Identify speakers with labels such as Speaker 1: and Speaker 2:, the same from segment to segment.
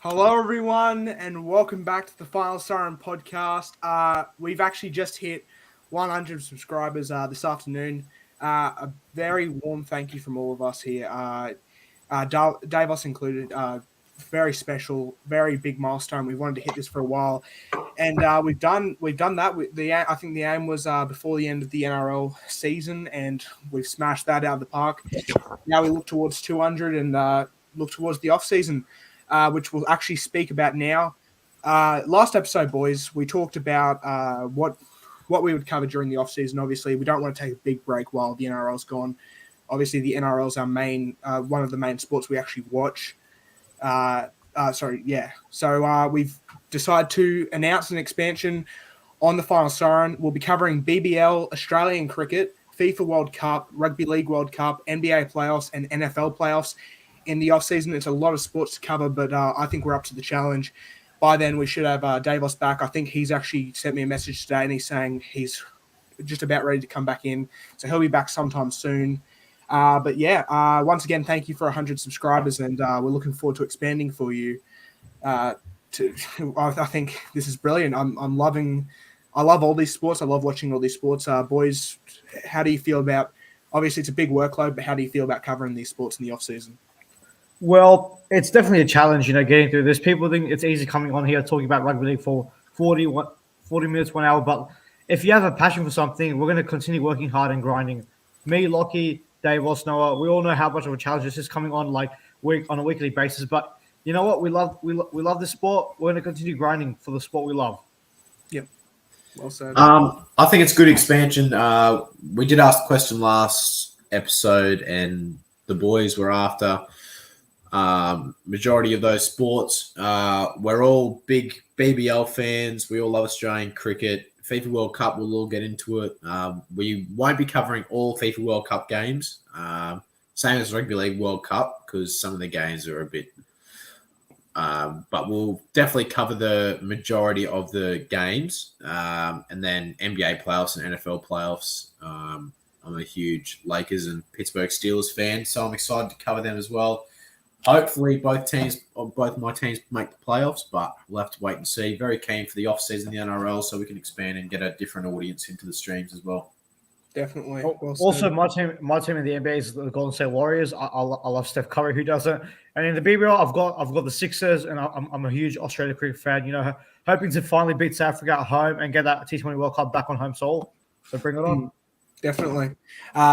Speaker 1: Hello, everyone, and welcome back to the Final Siren podcast. We've actually just hit 100 subscribers this afternoon. A very warm thank you from all of us here, Davos included. Very special, very big milestone. We wanted to hit this for a while, and we've done that. I think the aim was before the end of the NRL season, and we've smashed that out of the park. Now we look towards 200 and look towards the off season. Which we'll actually speak about now. Last episode, boys, we talked about what we would cover during the off-season. Obviously, we don't want to take a big break while the NRL's gone. Obviously, the NRL is our main, one of the main sports we actually watch. So we've decided to announce an expansion on the Final Siren. We'll be covering BBL, Australian cricket, FIFA World Cup, Rugby League World Cup, NBA playoffs, and NFL playoffs. In the off-season, it's a lot of sports to cover, but I think we're up to the challenge. By then, we should have Davos back. I think he's actually sent me a message today, and he's saying he's just about ready to come back in. So he'll be back sometime soon. Once again, thank you for 100 subscribers, and we're looking forward to expanding for you. I think this is brilliant. I love all these sports. I love watching all these sports. Boys, how do you feel about, obviously it's a big workload, but how do you feel about covering these sports in the off-season?
Speaker 2: Well, it's definitely a challenge, getting through this. People think it's easy coming on here talking about rugby league for 40 minutes, 1 hour. But if you have a passion for something, we're going to continue working hard and grinding. Me, Lockie, Dave, Noah, we all know how much of a challenge this is coming on on a weekly basis. But you know what? We love this sport. We're going to continue grinding for the sport we love.
Speaker 1: Yep. Well said.
Speaker 3: I think it's good expansion. We did ask the question last episode, and the boys were after majority of those sports. We're all big BBL fans. We all love Australian cricket. FIFA World Cup, we'll all get into it. We won't be covering all FIFA World Cup games. Same as Rugby League World Cup, because some of the games are a bit... but we'll definitely cover the majority of the games. And then NBA playoffs and NFL playoffs. I'm a huge Lakers and Pittsburgh Steelers fan, so I'm excited to cover them as well. Hopefully, both my teams make the playoffs, but we'll have to wait and see. Very keen for the off-season in the NRL so we can expand and get a different audience into the streams as well.
Speaker 1: Definitely.
Speaker 2: Also, my team in the NBA is the Golden State Warriors. I love Steph Curry. Who doesn't? And in the BBL, I've got the Sixers, and I'm a huge Australia cricket fan. Hoping to finally beat South Africa at home and get that T20 World Cup back on home soil. So bring it on.
Speaker 1: Definitely.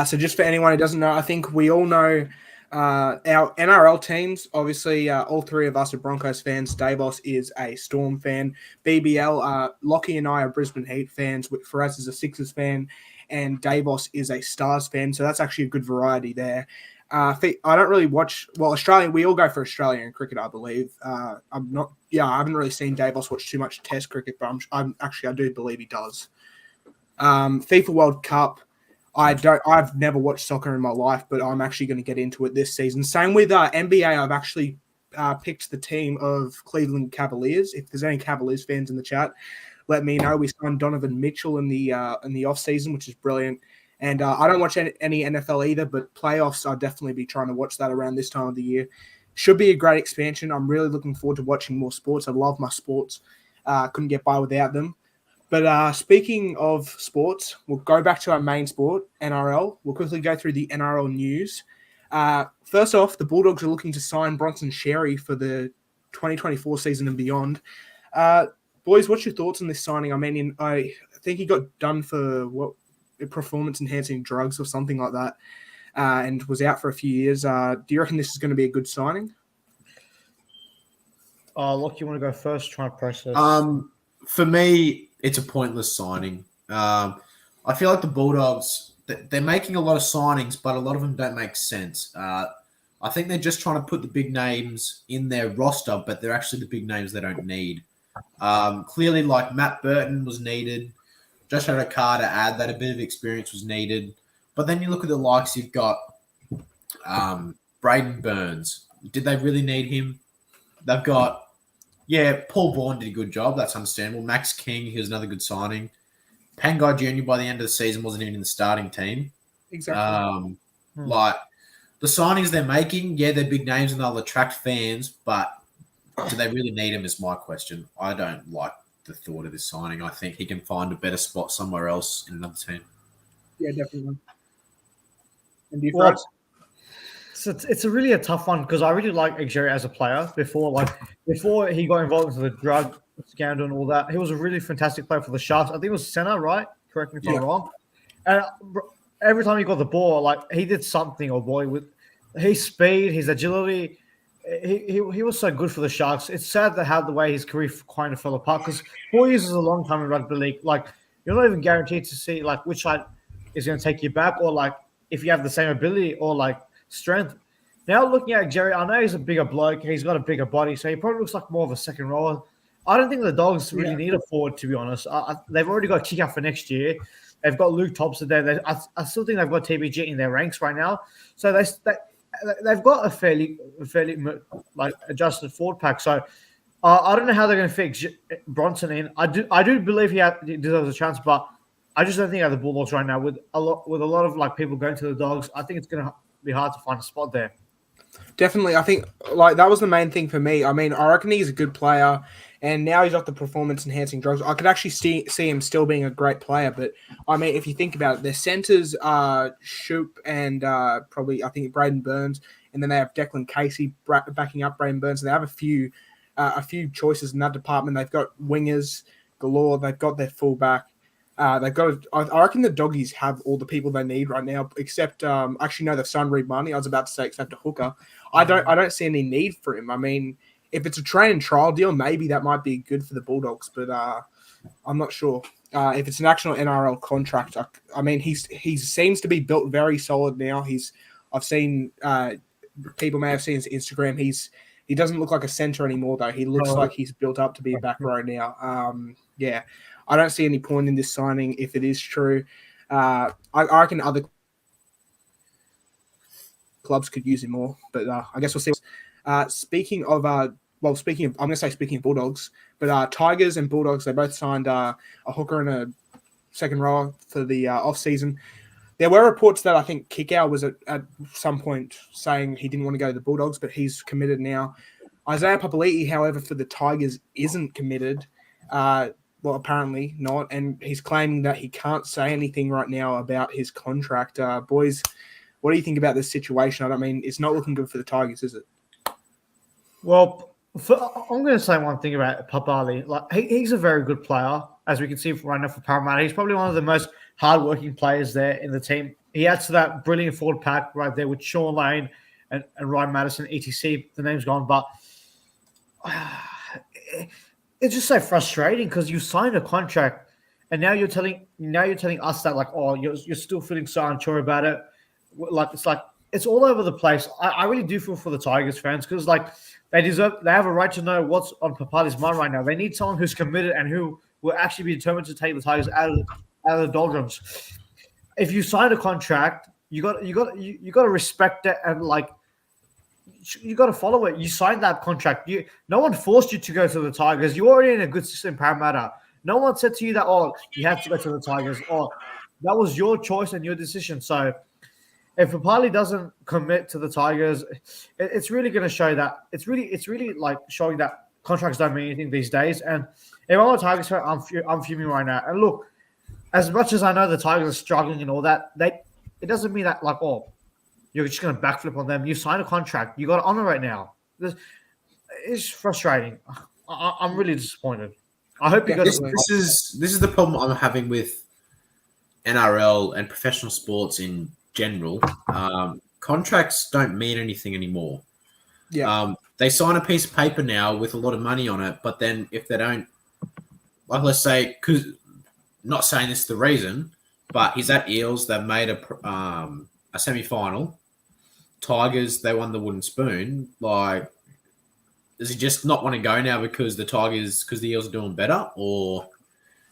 Speaker 1: So just for anyone who doesn't know, I think we all know our NRL teams. Obviously, all three of us are Broncos fans. Davos is a Storm fan. BBL, Lockie and I are Brisbane Heat fans. Faraz is a Sixers fan, and Davos is a Stars fan. So that's actually a good variety there. I don't really watch Australian. We all go for Australian cricket, I believe. I haven't really seen Davos watch too much Test cricket, but I do believe he does. FIFA World Cup. I've never watched soccer in my life, but I'm actually going to get into it this season. Same with NBA. I've actually picked the team of Cleveland Cavaliers. If there's any Cavaliers fans in the chat, let me know. We signed Donovan Mitchell in the off season, which is brilliant. And I don't watch any NFL either, but playoffs, I'll definitely be trying to watch that around this time of the year. Should be a great expansion. I'm really looking forward to watching more sports. I love my sports. Couldn't get by without them. But speaking of sports, we'll go back to our main sport, NRL. We'll quickly go through the NRL news. First off, the Bulldogs are looking to sign Bronson Xerri for the 2024 season and beyond. Boys, what's your thoughts on this signing? I mean, I think he got done for performance-enhancing drugs or something like that, and was out for a few years. Do you reckon this is going to be a good signing?
Speaker 2: Look, you want to go first? Try and process.
Speaker 3: For me, it's a pointless signing. I feel like the Bulldogs, they're making a lot of signings, but a lot of them don't make sense. I think they're just trying to put the big names in their roster, but they're actually the big names they don't need. Clearly, like Matt Burton was needed. Josh Adokar to add that a bit of experience was needed. But then you look at the likes you've got Braden Burns. Did they really need him? They've got, Paul Vaughan did a good job. That's understandable. Max King, he was another good signing. Pangai Jr. by the end of the season wasn't even in the starting team.
Speaker 1: Exactly.
Speaker 3: Like the signings they're making, they're big names and they'll attract fans, but do they really need him is my question. I don't like the thought of this signing. I think he can find a better spot somewhere else in another team.
Speaker 1: Yeah, definitely. And do you,
Speaker 2: Well,
Speaker 1: Franz?
Speaker 2: So it's a really a tough one because I really like Xavier as a player before he got involved into the drug scandal and all that. He was a really fantastic player for the Sharks. I think it was center, right? Correct me if I'm wrong. And every time he got the ball, like he did something. Oh boy, with his speed, his agility, he was so good for the Sharks. It's sad that how the way his career kind of fell apart because 4 years is a long time in rugby league. Like you're not even guaranteed to see like which side is going to take you back or like if you have the same ability or like strength. Now looking at Jerry, I know he's a bigger bloke. He's got a bigger body, so he probably looks like more of a second rower. I don't think the Dogs really need a forward, to be honest. They've already got kick out for next year. They've got Luke Thompson there. I still think they've got TBG in their ranks right now. So they've got a fairly like adjusted forward pack. So I don't know how they're going to fix Bronson in. I do believe he deserves a chance, but I just don't think the Bulldogs right now with a lot of like people going to the Dogs. I think it's going to be hard to find a spot there.
Speaker 1: Definitely, I think like that was the main thing for me. I mean, I reckon he's a good player, and now he's off the performance-enhancing drugs. I could actually see him still being a great player, but I mean, if you think about it, their centers are Shoop and probably I think Braden Burns, and then they have Declan Casey backing up Braden Burns. And they have a few choices in that department. They've got wingers galore. They've got their fullback. They've got. I reckon the Doggies have all the people they need right now, except actually no, they've signed Reed Marnie. I was about to say except a hooker. I don't see any need for him. I mean, if it's a train and trial deal, maybe that might be good for the Bulldogs, but I'm not sure. If it's an actual NRL contract, I mean, he seems to be built very solid now. I've seen people may have seen his Instagram. He doesn't look like a center anymore though. He looks like he's built up to be a back row now. Yeah. I don't see any point in this signing if it is true. I reckon other clubs could use him more, but I guess we'll see. Speaking of Bulldogs, but Tigers and Bulldogs, they both signed a hooker and a second rower for the off season. There were reports that I think Kickow was at some point saying he didn't want to go to the Bulldogs, but he's committed now. Isaiah Papali'i, however, for the Tigers isn't committed. Well, apparently not, and he's claiming that he can't say anything right now about his contract. Boys, what do you think about this situation? I mean, it's not looking good for the Tigers, is it?
Speaker 2: Well, I'm going to say one thing about Papali. Like he's a very good player, as we can see right now for Parramatta. He's probably one of the most hardworking players there in the team. He adds to that brilliant forward pack right there with Sean Lane and Ryan Madison, etc. The name's gone, but it's just so frustrating because you signed a contract and now you're telling us that like, oh, you're still feeling so unsure about it. Like it's all over the place. I really do feel for the Tigers fans because like they have a right to know what's on Papali's mind right now. They need someone who's committed and who will actually be determined to take the Tigers out of the doldrums. If you sign a contract, you got to respect it and like you got to follow it. You signed that contract. No one forced you to go to the Tigers. You're already in a good system, Parramatta. No one said to you that, oh, you have to go to the Tigers. Or that was your choice and your decision. So if Papali doesn't commit to the Tigers, it's really going to show that it's really like showing that contracts don't mean anything these days. And if I'm a Tigers fan, I'm fuming right now. And look, as much as I know the Tigers are struggling and all that, it doesn't mean that like, oh, you're just going to backflip on them. You signed a contract. You got to honor it now. It's frustrating. I'm really disappointed. I hope you guys.
Speaker 3: This is the problem I'm having with NRL and professional sports in general. Contracts don't mean anything anymore.
Speaker 1: Yeah.
Speaker 3: They sign a piece of paper now with a lot of money on it, but then if they don't, like let's say, because not saying this is the reason, but he's at Eels. They've made a semi-final. Tigers, they won the wooden spoon. Like, does he just not want to go now because the Eels are doing better? Or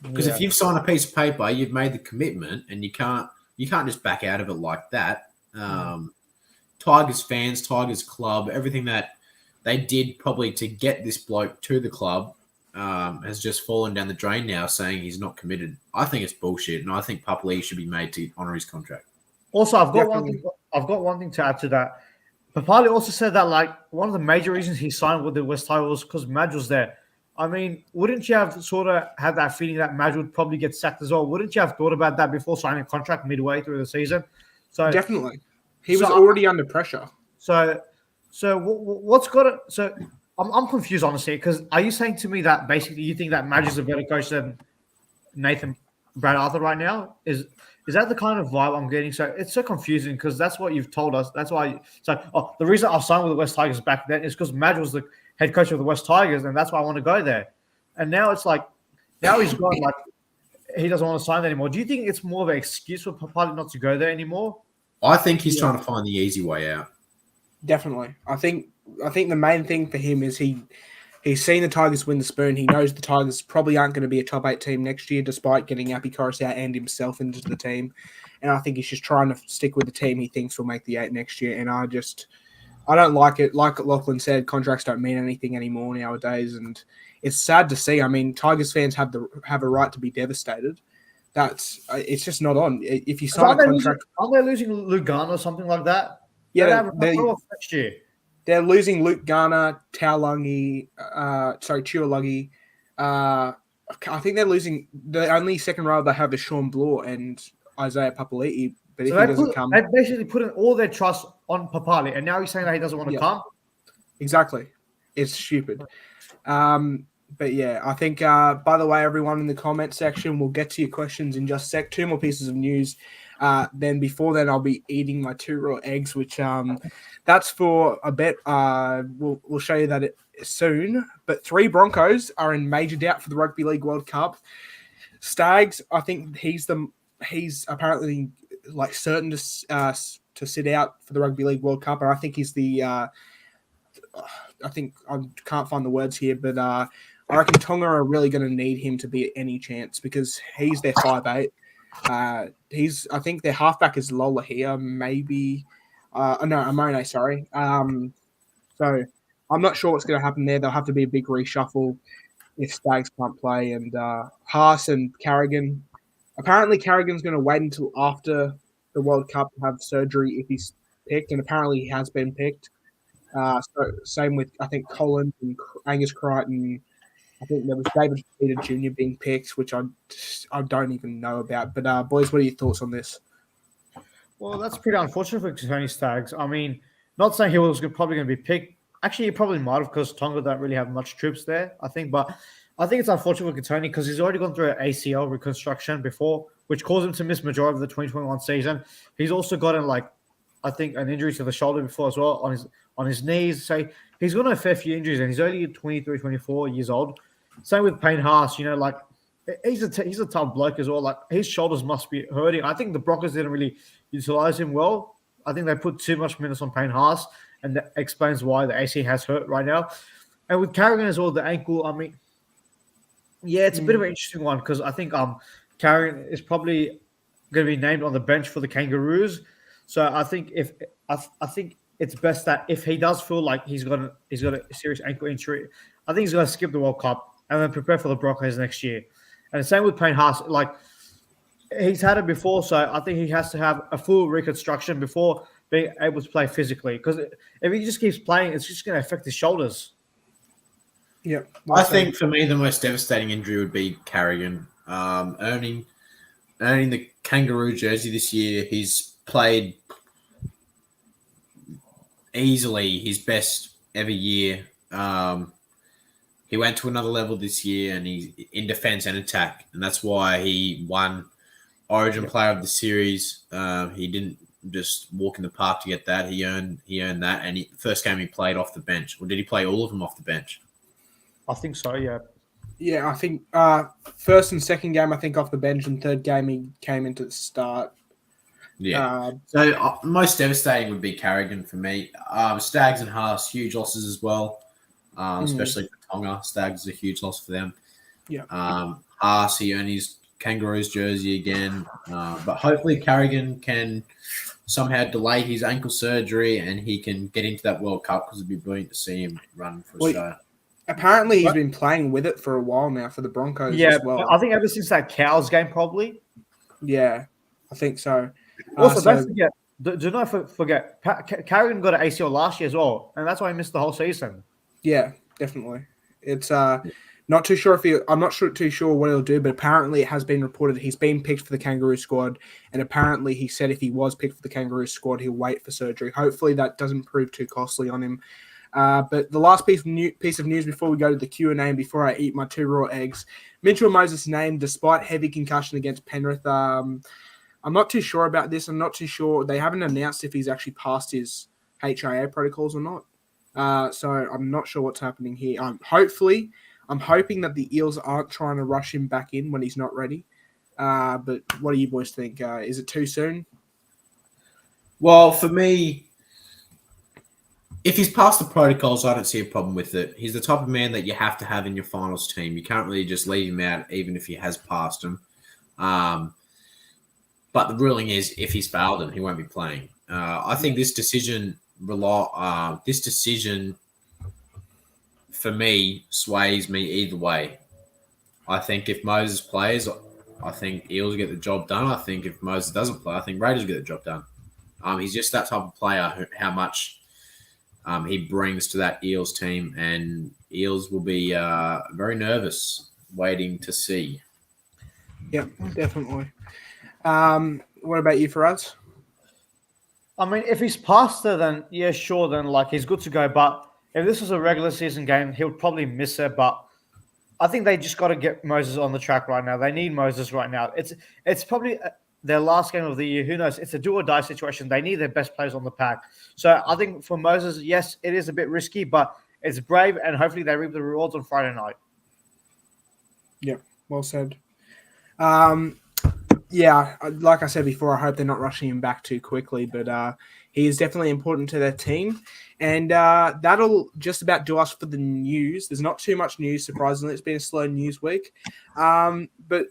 Speaker 3: because if you've signed a piece of paper, you've made the commitment and you can't just back out of it like that. Tigers fans, Tigers club, everything that they did probably to get this bloke to the club has just fallen down the drain now, saying he's not committed. I think it's bullshit, and I think Papali should be made to honour his contract.
Speaker 2: Also, I've got one thing to add to that. Papali also said that like one of the major reasons he signed with the West Tigers was because Madge was there. I mean, wouldn't you have sort of had that feeling that Madge would probably get sacked as well? Wouldn't you have thought about that before signing a contract midway through the season? So
Speaker 1: Definitely. He was already under pressure.
Speaker 2: So what's got it? So I'm confused honestly because are you saying to me that basically you think that Madge is a better coach than Nathan Brad Arthur right now? Is that the kind of vibe I'm getting? So it's so confusing because that's what you've told us. That's why. The reason I signed with the West Tigers back then is because Madge was the head coach of the West Tigers, and that's why I want to go there. And now it's like, now he's gone. Like he doesn't want to sign there anymore. Do you think it's more of an excuse for Papali not to go there anymore?
Speaker 3: I think he's trying to find the easy way out.
Speaker 1: Definitely. I think the main thing for him is he's seen the Tigers win the spoon. He knows the Tigers probably aren't going to be a top 8 team next year, despite getting Appy Coruscant and himself into the team. And I think he's just trying to stick with the team he thinks will make the 8 next year. And I don't like it. Like Lachlan said, contracts don't mean anything anymore nowadays. And it's sad to see. I mean, Tigers fans have a right to be devastated. It's just not on. If you sign a contract,
Speaker 2: aren't they losing Lugano or something like that?
Speaker 1: Yeah,
Speaker 2: next year.
Speaker 1: They're losing Luke Garner, Tuolagi. I think they're losing. The only second row they have is Sean Bloor and Isaiah Papali'i. But if he doesn't come,
Speaker 2: they basically put in all their trust on Papali, and now he's saying that he doesn't want to come.
Speaker 1: Exactly, it's stupid. But yeah, I think. By the way, everyone in the comment section, we'll get to your questions in just a sec. 2 more pieces of news. Then before then, I'll be eating my 2 raw eggs, which that's for a bet. We'll show you that soon. But 3 Broncos are in major doubt for the Rugby League World Cup. Stags, I think he's apparently like certain to sit out for the Rugby League World Cup, and I think he's the. I think I can't find the words here, but I reckon Tonga are really going to need him to be any chance because he's their 5'8". I think their halfback is Lola here, maybe. Amone, sorry. So I'm not sure what's going to happen there. There'll have to be a big reshuffle if Stags can't play. And Haas and Carrigan. Apparently, Carrigan's going to wait until after the World Cup to have surgery if he's picked, and apparently he has been picked. So same with, I think, Collins and Angus Crichton. I think there was David Peter Jr. being picked, which I don't even know about. But boys, what are your thoughts on this?
Speaker 2: Well, that's pretty unfortunate for Tony Staggs. I mean, not saying he was probably going to be picked. Actually, he probably might have because Tonga don't really have much troops there, I think. But I think it's unfortunate for Tony because he's already gone through an ACL reconstruction before, which caused him to miss majority of the 2021 season. He's also gotten, I think, an injury to the shoulder before as well on his knees. So he's got a fair few injuries, and he's only 23, 24 years old. Same with Payne Haas, he's a tough bloke as well. Like his shoulders must be hurting. I think the Broncos didn't really utilize him well. I think they put too much minutes on Payne Haas, and that explains why the AC has hurt right now. And with Carrigan as well, the ankle. I mean, yeah, it's a bit of an interesting one because I think Carrigan is probably going to be named on the bench for the Kangaroos. So I think I think it's best that if he does feel like he's got a serious ankle injury, I think he's going to skip the World Cup and then prepare for the Broncos next year. And the same with Payne Haas. Like, he's had it before, so I think he has to have a full reconstruction before being able to play physically. Because if he just keeps playing, it's just going to affect his shoulders.
Speaker 1: Yeah.
Speaker 3: I think for me, the most devastating injury would be Carrigan. Earning the Kangaroo jersey this year, he's played easily his best ever year. He went to another level this year, and he's in defense and attack, and that's why he won Origin Player of the Series. He didn't just walk in the park to get that. He earned that, and first game he played off the bench, or did he play all of them off the bench?
Speaker 2: I think so. Yeah.
Speaker 1: Yeah, I think first and second game, I think off the bench, and third game he came into the start.
Speaker 3: Yeah. So most devastating would be Carrigan for me. Stags and Haas, huge losses as well, especially for Tonga. Stags is a huge loss for them.
Speaker 1: Yeah.
Speaker 3: Haas, he earned his Kangaroos jersey again. But hopefully Carrigan can somehow delay his ankle surgery and he can get into that World Cup because it'd be brilliant to see him run for Australia.
Speaker 1: Apparently he's been playing with it for a while now for the Broncos as well.
Speaker 2: I think ever since that Cows game probably.
Speaker 1: Yeah, I think so.
Speaker 2: Also, don't do not forget, Carrigan got an ACL last year as well, and that's why he missed the whole season.
Speaker 1: Yeah, definitely. It's not too sure I'm not too sure what he'll do, but apparently it has been reported he's been picked for the Kangaroo squad, and apparently he said if he was picked for the Kangaroo squad, he'll wait for surgery. Hopefully that doesn't prove too costly on him. But the last piece of news before we go to the Q&A and before I eat my 2 raw eggs, Mitchell Moses' name, despite heavy concussion against Penrith, I'm not too sure about this. I'm not too sure. They haven't announced if he's actually passed his HIA protocols or not. So I'm not sure what's happening here. I'm hoping that the Eels aren't trying to rush him back in when he's not ready. But what do you boys think? Is it too soon?
Speaker 3: Well, for me, if he's passed the protocols, I don't see a problem with it. He's the type of man that you have to have in your finals team. You can't really just leave him out, even if he has passed them. But the ruling is, if he's failed him, he won't be playing. I think this decision for me sways me either way. I think if Moses plays, I think Eels get the job done. I think if Moses doesn't play, I think Raiders get the job done. He's just that type of player, how much he brings to that Eels team, and Eels will be very nervous waiting to see.
Speaker 1: Yeah, definitely. What about you, Faraz?
Speaker 2: I mean, if he's past it, then yeah, sure, then like he's good to go. But if this was a regular season game, he'll probably miss it. But I think they just got to get Moses on the track right now. They need Moses right now. It's probably their last game of the year. Who knows? It's a do or die situation. They need their best players on the pack. So I think for Moses, yes, it is a bit risky, but it's brave, and hopefully they reap the rewards on Friday night.
Speaker 1: Yeah, well said. Yeah, like I said before, I hope they're not rushing him back too quickly, but he is definitely important to their team. And that'll just about do us for the news. There's not too much news, surprisingly. It's been a slow news week. But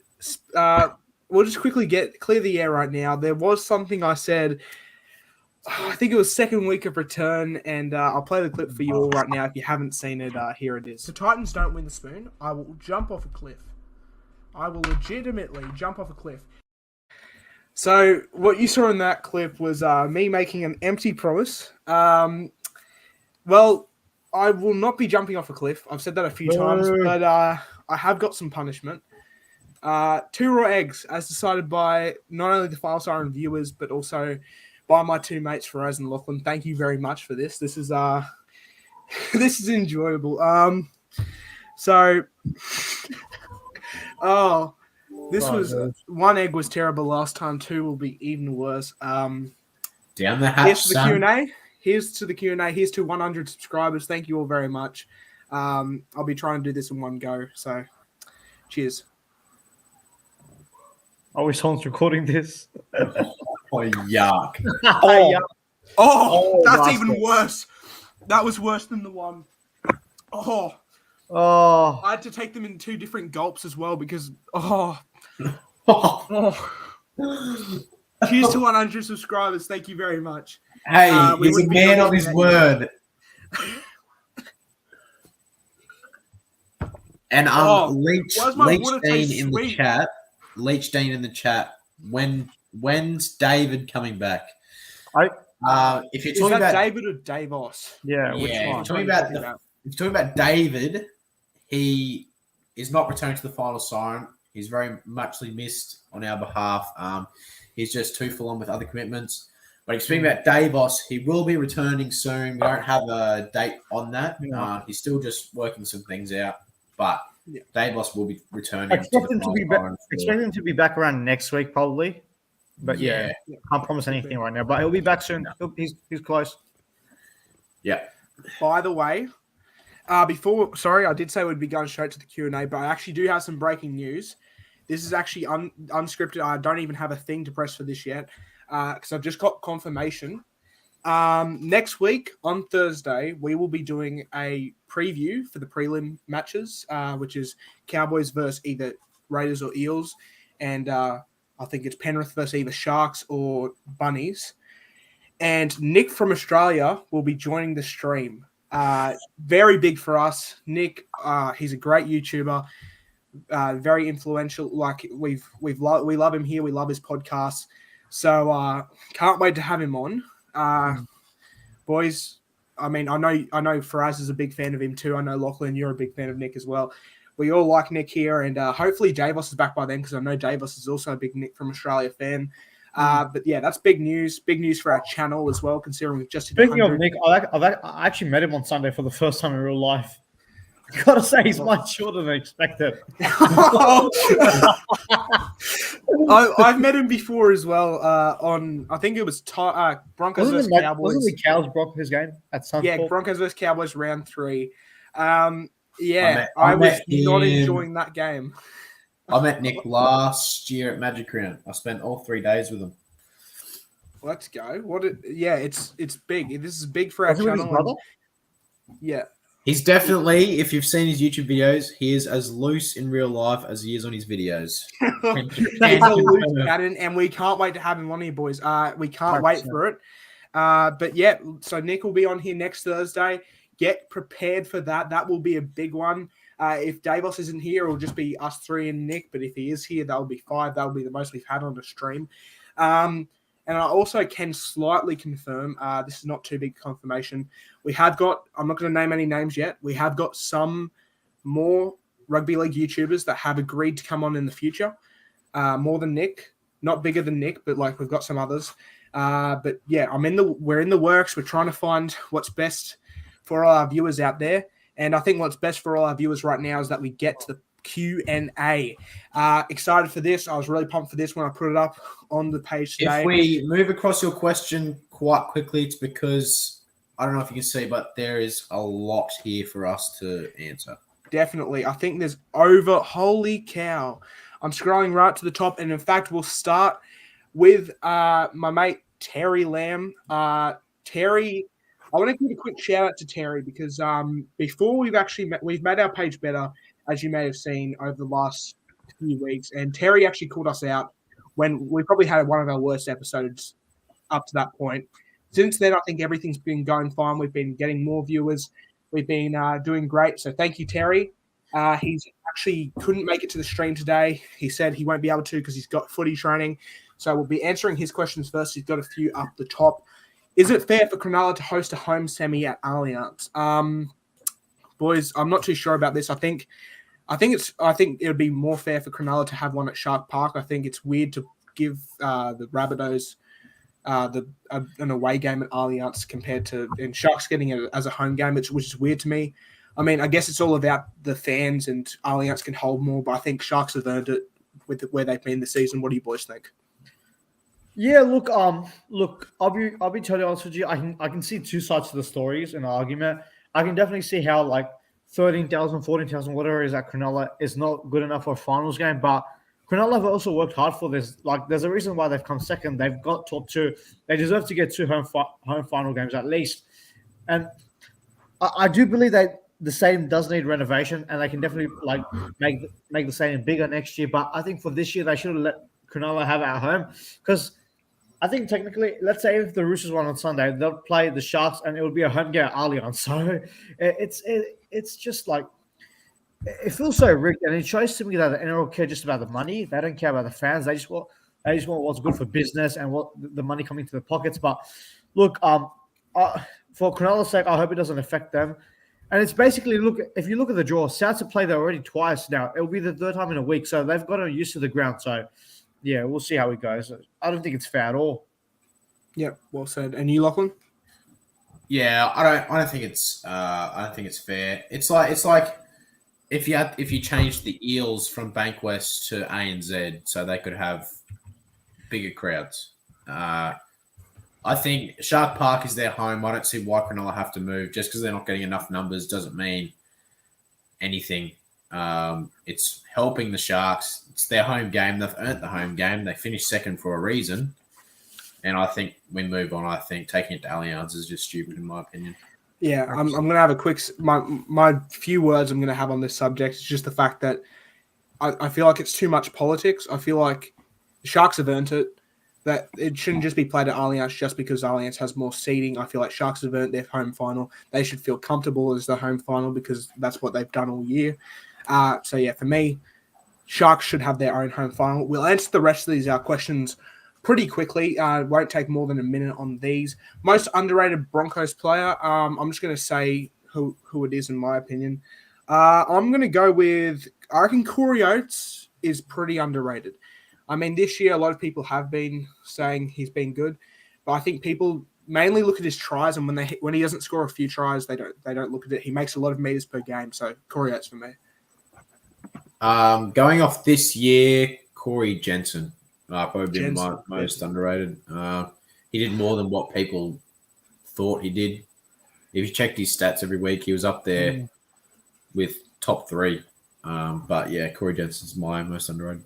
Speaker 1: we'll just quickly clear the air right now. There was something I said, I think it was second week of return, and I'll play the clip for you all right now. If you haven't seen it, here it is. The Titans don't win the spoon. I will jump off a cliff. I will legitimately jump off a cliff. So what you saw in that clip was me making an empty promise. Well, I will not be jumping off a cliff. I've said that a few times, but I have got some punishment. 2 raw eggs, as decided by not only the File Siren viewers, but also by my 2 mates, Faraz and Lachlan. Thank you very much for this. This is this is enjoyable. One egg was terrible last time. 2 will be even worse.
Speaker 3: Down the hatch,
Speaker 1: here's to the Q&A. Here's to the Q&A. Here's to 100 subscribers. Thank you all very much. I'll be trying to do this in one go. So, cheers.
Speaker 2: Oh, someone's recording this.
Speaker 3: Oh, yuck.
Speaker 1: That's even worse. That was worse than the one. I had to take them in 2 different gulps as well because Cheers to 100 subscribers. Thank you very much.
Speaker 3: Hey, he's a man of his word. And Leech Dean in the chat. Leech Dean in the chat. When's David coming back? If you're talking about
Speaker 1: David or Davos?
Speaker 2: Yeah,
Speaker 3: which one? If you're talking about David, he is not returning to the Final Siren. He's very muchly missed on our behalf. He's just too full on with other commitments. But if you're speaking about Davos, he will be returning soon. We don't have a date on that. He's still just working some things out. But Davos will be returning.
Speaker 2: Expect him to be back around next week, probably. But yeah, can't promise anything right now. But he'll be back soon. He's close. Yeah.
Speaker 1: By the way, I did say we'd be going straight to the Q&A, but I actually do have some breaking news. This is actually unscripted. I don't even have a thing to press for this yet because I've just got confirmation. Next week on Thursday, we will be doing a preview for the prelim matches, which is Cowboys versus either Raiders or Eels. And I think it's Penrith versus either Sharks or Bunnies. And Nick from Australia will be joining the stream. Very big for us. Nick, he's a great YouTuber, very influential. Like we love him here. We love his podcast. So can't wait to have him on. Boys, I mean, I know Faraz is a big fan of him too. I know Lachlan, you're a big fan of Nick as well. We all like Nick here, and hopefully Davos is back by then because I know Davos is also a big Nick from Australia fan. But yeah, that's big news. Big news for our channel as well, considering we've just hit
Speaker 2: Speaking
Speaker 1: 100.
Speaker 2: of Nick, I actually met him on Sunday for the first time in real life. I gotta say, he's much shorter than expected.
Speaker 1: I've met him before as well. On I think it was Broncos versus Cowboys.
Speaker 2: Wasn't the Cows Broncos game at Sunsport?
Speaker 1: Yeah, Broncos versus Cowboys round 3. Yeah,
Speaker 3: I
Speaker 1: was
Speaker 3: met
Speaker 1: not
Speaker 3: him.
Speaker 1: enjoying that game.
Speaker 3: I met Nick last year at Magic Round. I spent all 3 days with him.
Speaker 1: Let's go. It's big. This is big for our
Speaker 2: Was it with his
Speaker 1: channel.
Speaker 2: brother?
Speaker 1: Yeah.
Speaker 3: He's definitely, if you've seen his YouTube videos, he is as loose in real life as he is on his videos.
Speaker 1: He's a loose cannon, and we can't wait to have him on here, boys. We can't
Speaker 2: 100%.
Speaker 1: wait for it. But yeah, so Nick will be on here next Thursday. Get prepared for that. That will be a big one. If Davos isn't here, it'll just be us 3 and Nick. But if he is here, that'll be 5. That'll be the most we've had on the stream. And I also can slightly confirm, this is not too big confirmation. We have got, I'm not going to name any names yet. We have got some more rugby league YouTubers that have agreed to come on in the future. More than Nick, not bigger than Nick, but like we've got some others. But yeah, we're in the works. We're trying to find what's best for all our viewers out there. And I think what's best for all our viewers right now is that we get to the QNA. Excited for this. I was really pumped for this when I put it up on the page today.
Speaker 3: If we move across your question quite quickly, it's because I don't know if you can see, but there is a lot here for us to answer.
Speaker 1: Definitely. I think there's holy cow. I'm scrolling right to the top. And in fact, we'll start with my mate, Terry Lamb. Terry, I want to give a quick shout out to Terry because before we've made our page better, as you may have seen over the last few weeks. And Terry actually called us out when we probably had one of our worst episodes up to that point. Since then, I think everything's been going fine. We've been getting more viewers. We've been doing great. So thank you, Terry. He's actually couldn't make it to the stream today. He said he won't be able to because he's got footy training. So we'll be answering his questions first. He's got a few up the top. Is it fair for Cronulla to host a home semi at Allianz? Boys, I'm not too sure about this. I think it would be more fair for Cronulla to have one at Shark Park. I think it's weird to give the Rabbitohs an away game at Allianz compared to and Sharks getting it as a home game, which is weird to me. I mean, I guess it's all about the fans and Allianz can hold more, but I think Sharks have earned it with where they've been this season. What do you boys think?
Speaker 2: Yeah, look, I'll be totally honest with you. I can see two sides to the stories in the argument. I can definitely see how like 13,000, 14,000, whatever it is at Cronulla is not good enough for a finals game, but Cronulla have also worked hard for this. Like, there's a reason why they've come second. They've got top 2. They deserve to get 2 home final games at least. And I do believe that the stadium does need renovation, and they can definitely like make the stadium bigger next year. But I think for this year, they should have let Cronulla have it at home because I think technically, let's say if the Roosters won on Sunday, they'll play the Sharks, and it would be a home game at Allianz. So it's just like it feels so rigged, and it shows to me that the NRL care just about the money. They don't care about the fans. They just want what's good for business and what the money coming to the pockets. But look, for Cronulla's sake, I hope it doesn't affect them. And it's basically if you look at the draw, Souths have played there already twice now. It'll be the 3rd time in a week, so they've gotten used to the ground. So yeah, we'll see how it goes. I don't think it's fair at all.
Speaker 1: Yeah, well said. And you, Lachlan?
Speaker 3: Yeah, I don't think it's fair. It's like if you changed the Eels from Bankwest to ANZ so they could have bigger crowds. I think Shark Park is their home. I don't see why Cronulla have to move. Just because they're not getting enough numbers doesn't mean anything. It's helping the Sharks. It's their home game. They've earned the home game. They finished second for a reason. And I think we move on. I think taking it to Allianz is just stupid in my opinion.
Speaker 1: Yeah, I'm going to have a quick my few words I'm going to have on this subject is just the fact that I feel like it's too much politics. I feel like the Sharks have earned it. That it shouldn't just be played at Allianz just because Allianz has more seating. I feel like Sharks have earned their home final. They should feel comfortable as the home final because that's what they've done all year. So yeah, for me, Sharks should have their own home final. We'll answer the rest of these questions pretty quickly. Won't take more than a minute on these. Most underrated Broncos player. I'm just going to say who it is in my opinion. I'm going to go with, I reckon Corey Oates is pretty underrated. I mean, this year a lot of people have been saying he's been good, but I think people mainly look at his tries, and when he doesn't score a few tries, they don't look at it. He makes a lot of meters per game, so Corey Oates for me.
Speaker 3: Going off this year, Corey Jensen, probably been my most underrated. He did more than what people thought he did. If you checked his stats every week, he was up there with top 3. But yeah, Corey Jensen's my most underrated.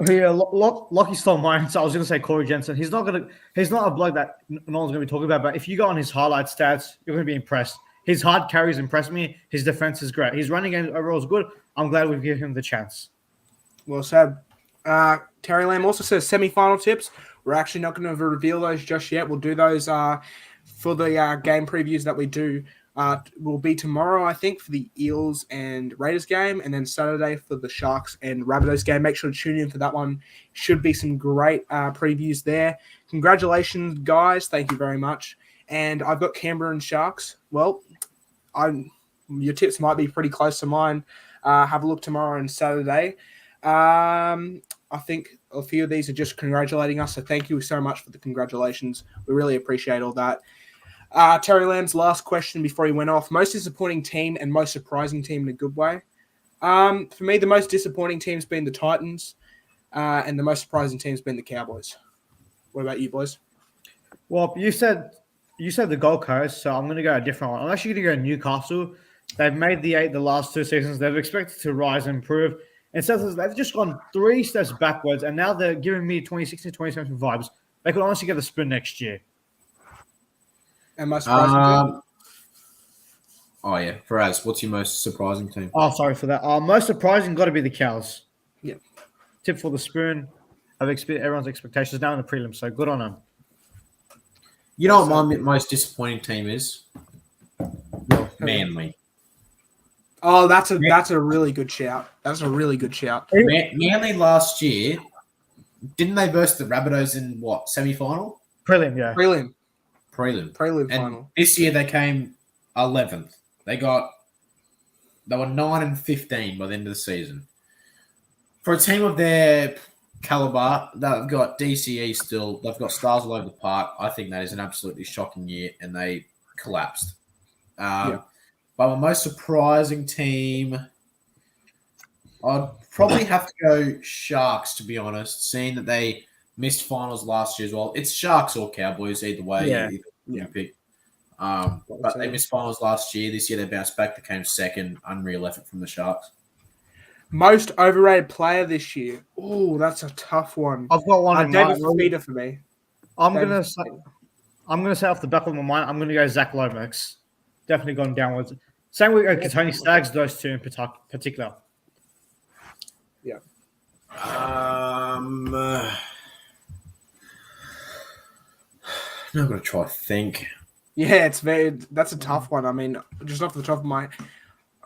Speaker 2: Yeah, Lockie stole mine, so I was going to say Corey Jensen. He's not a bloke that no one's going to be talking about, but if you go on his highlight stats, you're going to be impressed. His hard carries impress me. His defense is great. His running game overall is good. I'm glad we've given him the chance.
Speaker 1: Well said. Terry Lamb also says semi-final tips. We're actually not going to reveal those just yet. We'll do those for the game previews that we do. Will be tomorrow, I think, for the Eels and Raiders game, and then Saturday for the Sharks and Rabbitohs game. Make sure to tune in for that one. Should be some great previews there. Congratulations, guys. Thank you very much. And I've got Canberra and Sharks. Well, your tips might be pretty close to mine. Have a look tomorrow and Saturday. I think a few of these are just congratulating us, so thank you so much for the congratulations. We really appreciate all that. Terry Lamb's last question before he went off. Most disappointing team and most surprising team in a good way. For me, the most disappointing team's been the Titans, and the most surprising team's been the Cowboys. What about you, boys?
Speaker 2: Well, you said the Gold Coast, so I'm going to go a different one. I'm actually going to go Newcastle. They've made the 8 the last 2 seasons. They've expected to rise and improve. Instead, they've just gone 3 steps backwards, and now they're giving me 2016, 2017 vibes. They could honestly get the spoon next year.
Speaker 1: And most surprising team?
Speaker 3: Oh, yeah. Faraz, what's your most surprising team?
Speaker 2: Oh, sorry for that. Most surprising got to be the Cows.
Speaker 1: Yeah.
Speaker 2: Tip for the spoon. Everyone's expectations now in the prelims, so good on them.
Speaker 3: You know what my most disappointing team is? Manly.
Speaker 1: Oh, that's a really good shout. That's a really good shout.
Speaker 3: Manly last year, didn't they verse the Rabbitohs in what, semi-final?
Speaker 2: Prelim, yeah.
Speaker 1: Prelim
Speaker 3: And
Speaker 1: final.
Speaker 3: This year they came 11th. They were 9-15 by the end of the season. For a team of their caliber, they've got DCE still. They've got stars all over the park. I think that is an absolutely shocking year, and they collapsed. But my most surprising team, I'd probably have to go Sharks, to be honest, seeing that they missed finals last year as well. It's Sharks or Cowboys, either way.
Speaker 2: Yeah.
Speaker 3: You pick. But they missed finals last year. This year they bounced back. They came second. Unreal effort from the Sharks.
Speaker 1: Most overrated player this year. Oh, that's a tough one.
Speaker 2: I've got one in
Speaker 1: David
Speaker 2: mind.
Speaker 1: Fafita for me.
Speaker 2: I'm gonna say off the back of my mind, I'm gonna go Zach Lomax. Definitely gone downwards. Same with Tony Staggs, those two in particular.
Speaker 1: Yeah.
Speaker 3: I'm going to try to think.
Speaker 1: Yeah, that's a tough one. I mean, just off the top of my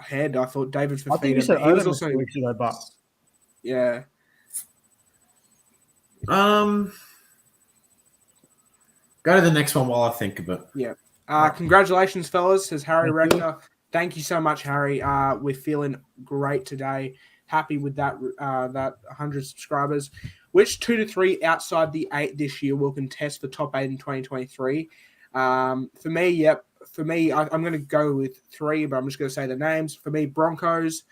Speaker 1: head, I thought David Fafita.
Speaker 2: I think you said
Speaker 1: he was also
Speaker 2: weeks ago, but
Speaker 1: yeah.
Speaker 3: Go to the next one while I think of it.
Speaker 1: Yeah. Congratulations, fellas, says Harry Rector. Thank you so much, Harry. We're feeling great today. Happy with that 100 subscribers. Which 2 to 3 outside the 8 this year will contest for top 8 in 2023? For me, I'm going to go with 3, but I'm just going to say the names. For me, Broncos,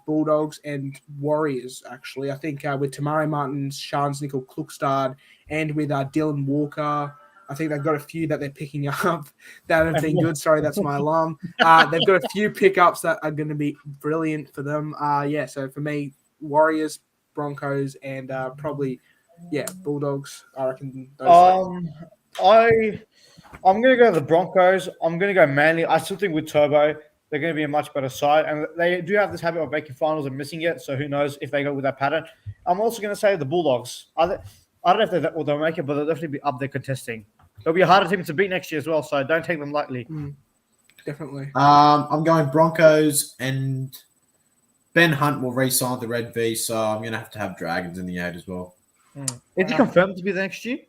Speaker 1: Bulldogs, and Warriors, actually. I think with Tamari Martin, Shans Nickel, Klukstad, and with Dylan Walker, I think they've got a few that they're picking up that have been good. Sorry, that's my alarm. They've got a few pickups that are going to be brilliant for them. So for me, Warriors, Broncos, and probably, Bulldogs. I reckon those
Speaker 2: I'm going to go the Broncos. I'm going to go Manly. I still think with Turbo, they're going to be a much better side. And they do have this habit of making finals and missing it. So who knows if they go with that pattern. I'm also going to say the Bulldogs. I don't know if they'll make it, but they'll definitely be up there contesting. They'll be a harder team to beat next year as well, so don't take them lightly.
Speaker 1: Definitely.
Speaker 3: I'm going Broncos, and Ben Hunt will re-sign the Red V, so I'm going to have Dragons in the 8 as well.
Speaker 2: Is he confirmed to be there next year?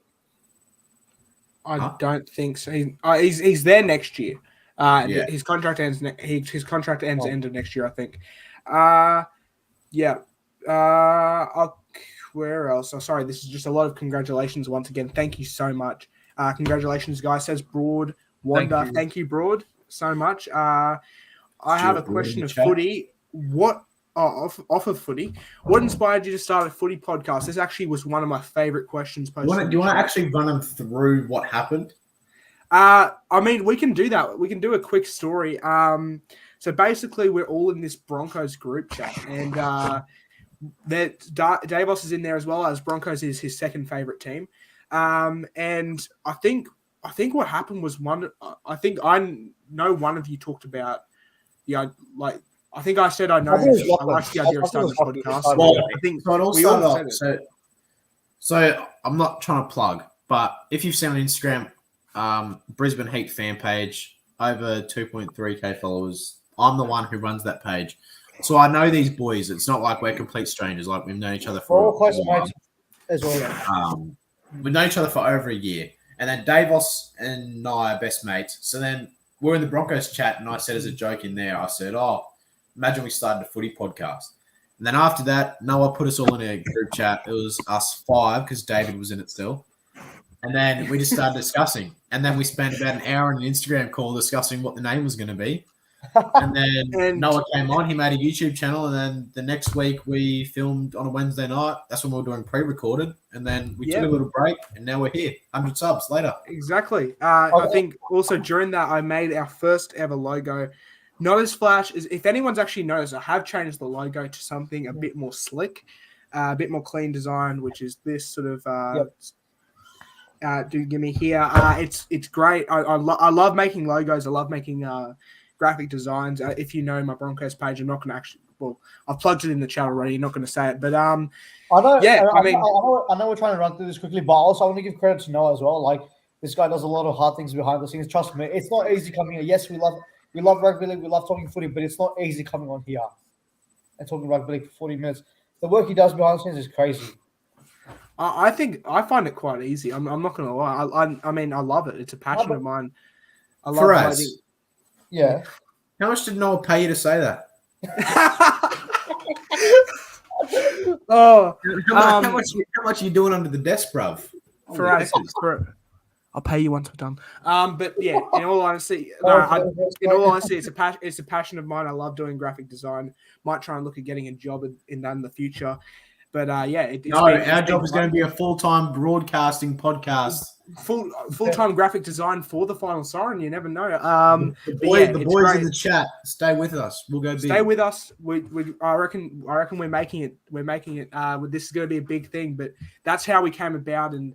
Speaker 1: I don't think so. He's there next year.
Speaker 3: Yeah.
Speaker 1: His contract ends. His contract ends end of next year, I think. Yeah. Where else? Oh, sorry. This is just a lot of congratulations once again. Thank you so much. Congratulations, guys. Says Broad Wanda. Thank you, Broad, so much. I have a question of Footy. Off of Footy, what inspired you to start a Footy podcast? This actually was one of my favorite questions posted.
Speaker 3: Do you want to actually run them through what happened?
Speaker 1: I mean, we can do that. We can do a quick story. So basically, we're all in this Broncos group chat, and Davos is in there as well, as Broncos is his second favorite team. And I think what happened was I think I know one of you talked about, I think I said I know. I like the idea of starting a podcast.
Speaker 3: Well,
Speaker 1: I think
Speaker 3: so it all
Speaker 1: we all
Speaker 3: started
Speaker 1: said
Speaker 3: off.
Speaker 1: it.
Speaker 3: So I'm not trying to plug, but if you've seen on Instagram, Brisbane Heat fan page, over 2.3k followers. I'm the one who runs that page, so I know these boys. It's not like we're complete strangers. Like we've known each other for
Speaker 2: all close mates as well.
Speaker 3: We've known each other for over a year, and then Davos and I are best mates. So then we're in the Broncos chat, and I said as a joke in there, I said, "Oh, imagine we started a Footy podcast." And then after that, Noah put us all in a group chat. It was us 5 because David was in it still. And then we just started discussing. And then we spent about an hour on an Instagram call discussing what the name was going to be. And then Noah came on. He made a YouTube channel. And then the next week we filmed on a Wednesday night. That's when we were doing pre-recorded. And then we took a little break. And now we're here. 100 subs later.
Speaker 1: Exactly. I think also during that, I made our first ever logo. Not as flash as if anyone's actually noticed, I have changed the logo to something a bit more slick, a bit more clean design, which is this sort of do give me here. It's great. I love making logos. I love making graphic designs. If you know my Broncos page, I'm not going to actually. Well, I've plugged it in the chat already. I'm not going to say it, but
Speaker 2: I know. Yeah, I know we're trying to run through this quickly, but also I want to give credit to Noah as well. Like this guy does a lot of hard things behind the scenes. Trust me, it's not easy coming here. Yes, we love rugby league. We love talking footy, but it's not easy coming on here and talking rugby league for 40 minutes. The work he does behind the scenes is crazy.
Speaker 1: I find it quite easy. I'm not going to lie. I mean, I love it. It's a passion of mine. I love
Speaker 3: for us.
Speaker 2: Yeah.
Speaker 3: How much did Noah pay you to say that? How much are you doing under the desk, bruv?
Speaker 1: For us, I'll pay you once we're done. But yeah, in all honesty, it's a passion of mine. I love doing graphic design. Might try and look at getting a job in that in the future. But our
Speaker 3: job is going to be a full-time broadcasting podcast.
Speaker 1: Full-time graphic design for the final Siren. You never know.
Speaker 3: The boys in the chat, stay with us. We'll go big.
Speaker 1: Stay with us. I reckon we're making it. This is going to be a big thing. But that's how we came about, and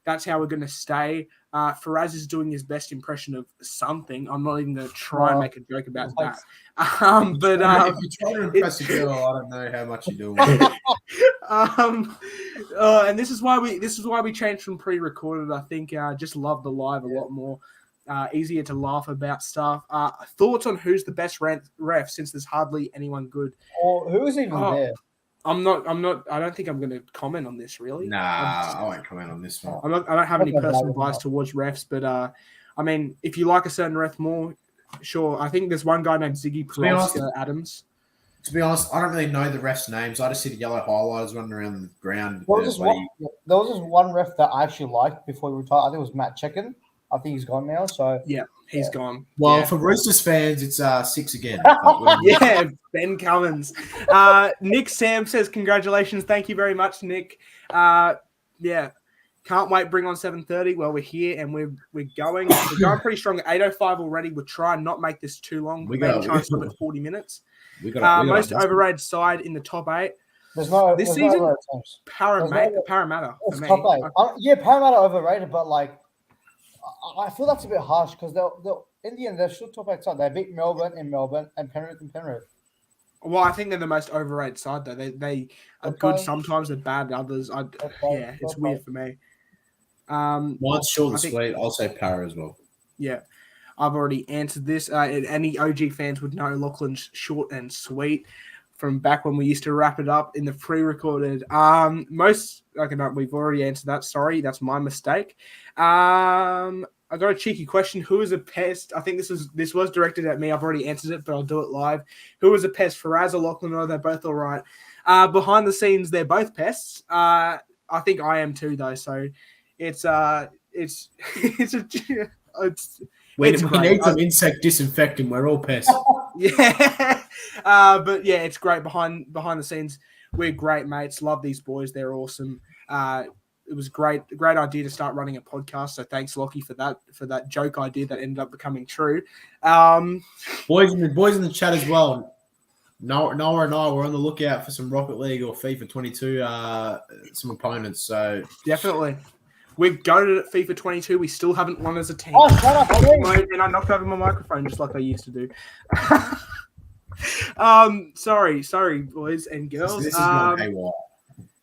Speaker 1: that's how we're going to stay. Faraz is doing his best impression of something. I'm not even going to try and make a joke about that.
Speaker 3: If you're trying to impress a girl, I don't know how much you're doing.
Speaker 1: And this is why we changed from pre-recorded. I think just love the live a lot more. Easier to laugh about stuff. Thoughts on who's the best ref since there's hardly anyone good.
Speaker 2: Or who is even there?
Speaker 1: I'm not. I don't think I'm going to comment on this really.
Speaker 3: Nah, I won't comment on this one.
Speaker 1: I don't have any personal bias towards refs, but I mean, if you like a certain ref more, sure. I think there's one guy named Ziggy Adams.
Speaker 3: To be honest, I don't really know the refs' names. I just see the yellow highlighters running around the ground.
Speaker 2: There was just one ref that I actually liked before he retired. I think it was Matt Checken. I think he's gone now. So
Speaker 1: yeah, he's gone.
Speaker 3: Well, for Roosters fans, it's 6 again.
Speaker 1: Yeah, Ben Cummins. Nick Sam says congratulations. Thank you very much, Nick. Yeah, can't wait. Bring on 7:30. Well, we're here and we're going. We're going pretty strong at 8:05 already. We'll try and not make this too long. We're going to try and stop at 40 minutes. Most overrated side in the top 8. This season. Parramatta.
Speaker 2: It's top 8. Parramatta overrated, but like. I feel that's a bit harsh because they'll in the end they're still top 8 side. They beat Melbourne in Melbourne and Penrith in Penrith.
Speaker 1: Well, I think they're the most overrated side though. They are good sometimes, they're bad others. It's weird for me.
Speaker 3: Mine's short and sweet. I'll say Para as well.
Speaker 1: Yeah, I've already answered this. Any OG fans would know Lachlan's short and sweet. from back when we used to wrap it up in the pre-recorded. We've already answered that. Sorry, that's my mistake. I got a cheeky question. Who is a pest? I think this was directed at me. I've already answered it, but I'll do it live. Who is a pest? Faraz or Lachlan? Or they're both all right. Behind the scenes, they're both pests. I think I am too, though. So it's
Speaker 3: we need some insect disinfectant. We're all pests.
Speaker 1: Yeah, but yeah, it's great behind the scenes. We're great mates. Love these boys. They're awesome. It was a great idea to start running a podcast. So thanks, Lockie, for that joke idea that ended up becoming true.
Speaker 3: Boys in the chat as well. Noah and I were on the lookout for some Rocket League or FIFA 22 some opponents. So
Speaker 1: definitely. We've goaded at FIFA 22. We still haven't won as a team.
Speaker 2: Oh, shut up,
Speaker 1: and I knocked over my microphone just like I used to do. Sorry, boys and girls.
Speaker 3: This is not haywire.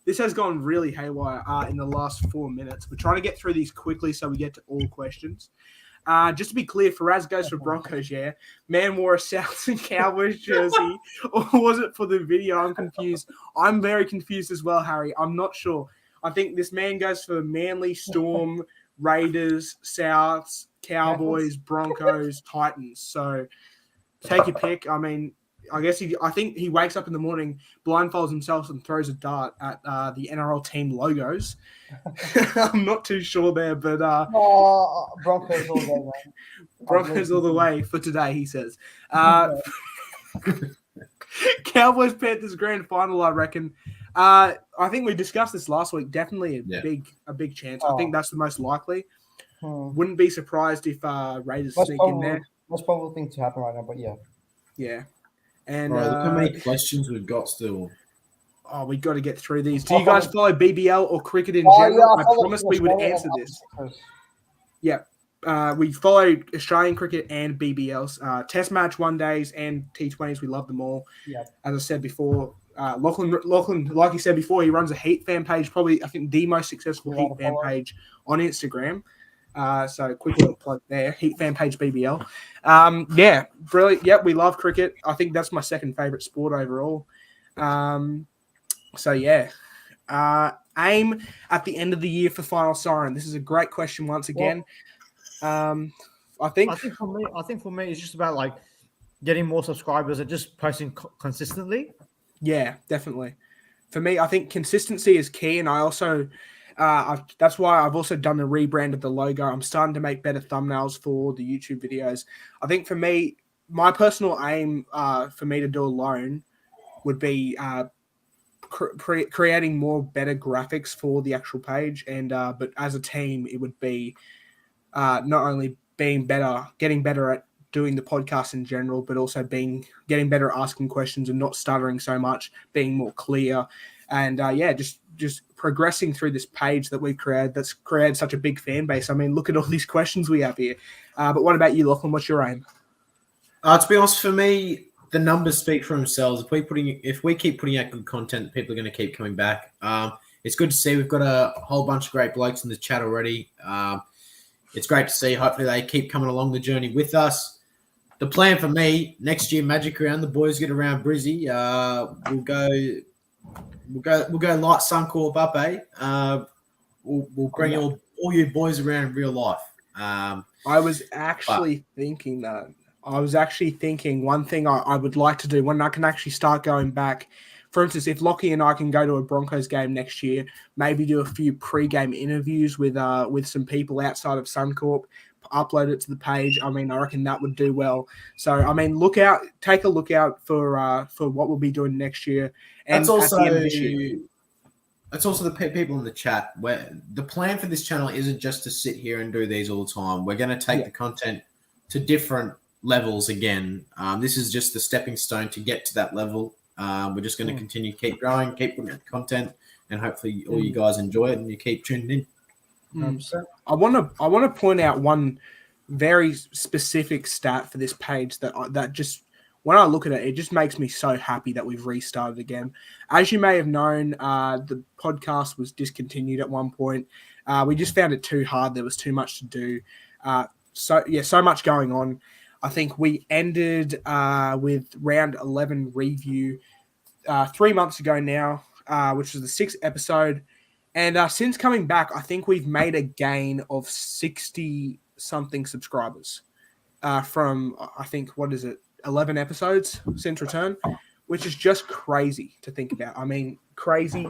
Speaker 1: This has gone really haywire in the last 4 minutes. We're trying to get through these quickly so we get to all questions. Just to be clear, Faraz goes for Broncos, yeah? Man wore a Souths and Cowboys jersey, or was it for the video? I'm confused. I'm very confused as well, Harry. I'm not sure. I think this man goes for Manly, Storm, Raiders, Souths, Cowboys, Broncos, Titans. So take your pick. I mean, I think he wakes up in the morning, blindfolds himself, and throws a dart at the NRL team logos. I'm not too sure there, but
Speaker 2: Broncos all the way, man.
Speaker 1: Broncos all the way for today, he says. Cowboys Panthers grand final, I reckon. I think we discussed this last week. Definitely a big chance. I think that's the most likely. Wouldn't be surprised if Raiders sneak in there.
Speaker 2: Most probable thing to happen right now, but yeah.
Speaker 1: Yeah. And
Speaker 3: look how many questions we've got still.
Speaker 1: Oh, we got to get through these. Do you guys follow BBL or cricket in general? I promised we would answer this. Yeah. We follow Australian cricket and BBLs. Test match one days and T20s. We love them all.
Speaker 2: Yeah.
Speaker 1: As I said before, Lachlan, like he said before, he runs a Heat fan page, probably I think the most successful Heat fan page on Instagram. So quick little plug there. Heat fan page BBL. Yeah, brilliant. Yep, we love cricket. I think that's my second favorite sport overall. So yeah. Aim at the end of the year for Final Siren. This is a great question once again. I think
Speaker 2: for me it's just about like getting more subscribers and just posting consistently.
Speaker 1: Yeah, definitely. For me, I think consistency is key, and I also that's why I've also done the rebrand of the logo. I'm starting to make better thumbnails for the YouTube videos. I think for me, my personal aim for me to do alone would be creating more better graphics for the actual page, and but as a team, it would be not only getting better at doing the podcast in general, but also getting better at asking questions and not stuttering so much, being more clear, and just progressing through this page that we've created that's created such a big fan base. I mean, look at all these questions we have here. But what about you, Lachlan? What's your aim?
Speaker 3: To be honest, for me, the numbers speak for themselves. If we keep putting out good content, people are going to keep coming back. It's good to see we've got a whole bunch of great blokes in the chat already. It's great to see. Hopefully they keep coming along the journey with us. The plan for me, next year, Magic Round, the boys get around Brizzy. We'll go light Suncorp up, eh? We'll bring all you boys around in real life.
Speaker 1: I was actually thinking that. I was actually thinking one thing I would like to do when I can actually start going back. For instance, if Lockie and I can go to a Broncos game next year, maybe do a few pre-game interviews with some people outside of Suncorp, upload it to the page. I mean, I reckon that would do well. So, I mean, take a look out for what we'll be doing next year. And
Speaker 3: that's also
Speaker 1: at the end of this year.
Speaker 3: That's also the people in the chat. Where the plan for this channel isn't just to sit here and do these all the time. We're going to take the content to different levels again. This is just the stepping stone to get to that level. We're just going to continue, keep growing, keep putting out content, and hopefully all you guys enjoy it and you keep tuning in.
Speaker 1: I want to point out one very specific stat for this page that just when I look at it, it just makes me so happy that we've restarted again. As you may have known, the podcast was discontinued at one point. We just found it too hard. There was too much to do. So much going on. I think we ended with round 11 review 3 months ago now, which was the 6th episode. And since coming back, I think we've made a gain of 60-something subscribers from, I think, 11 episodes since return, which is just crazy to think about. I mean, crazy.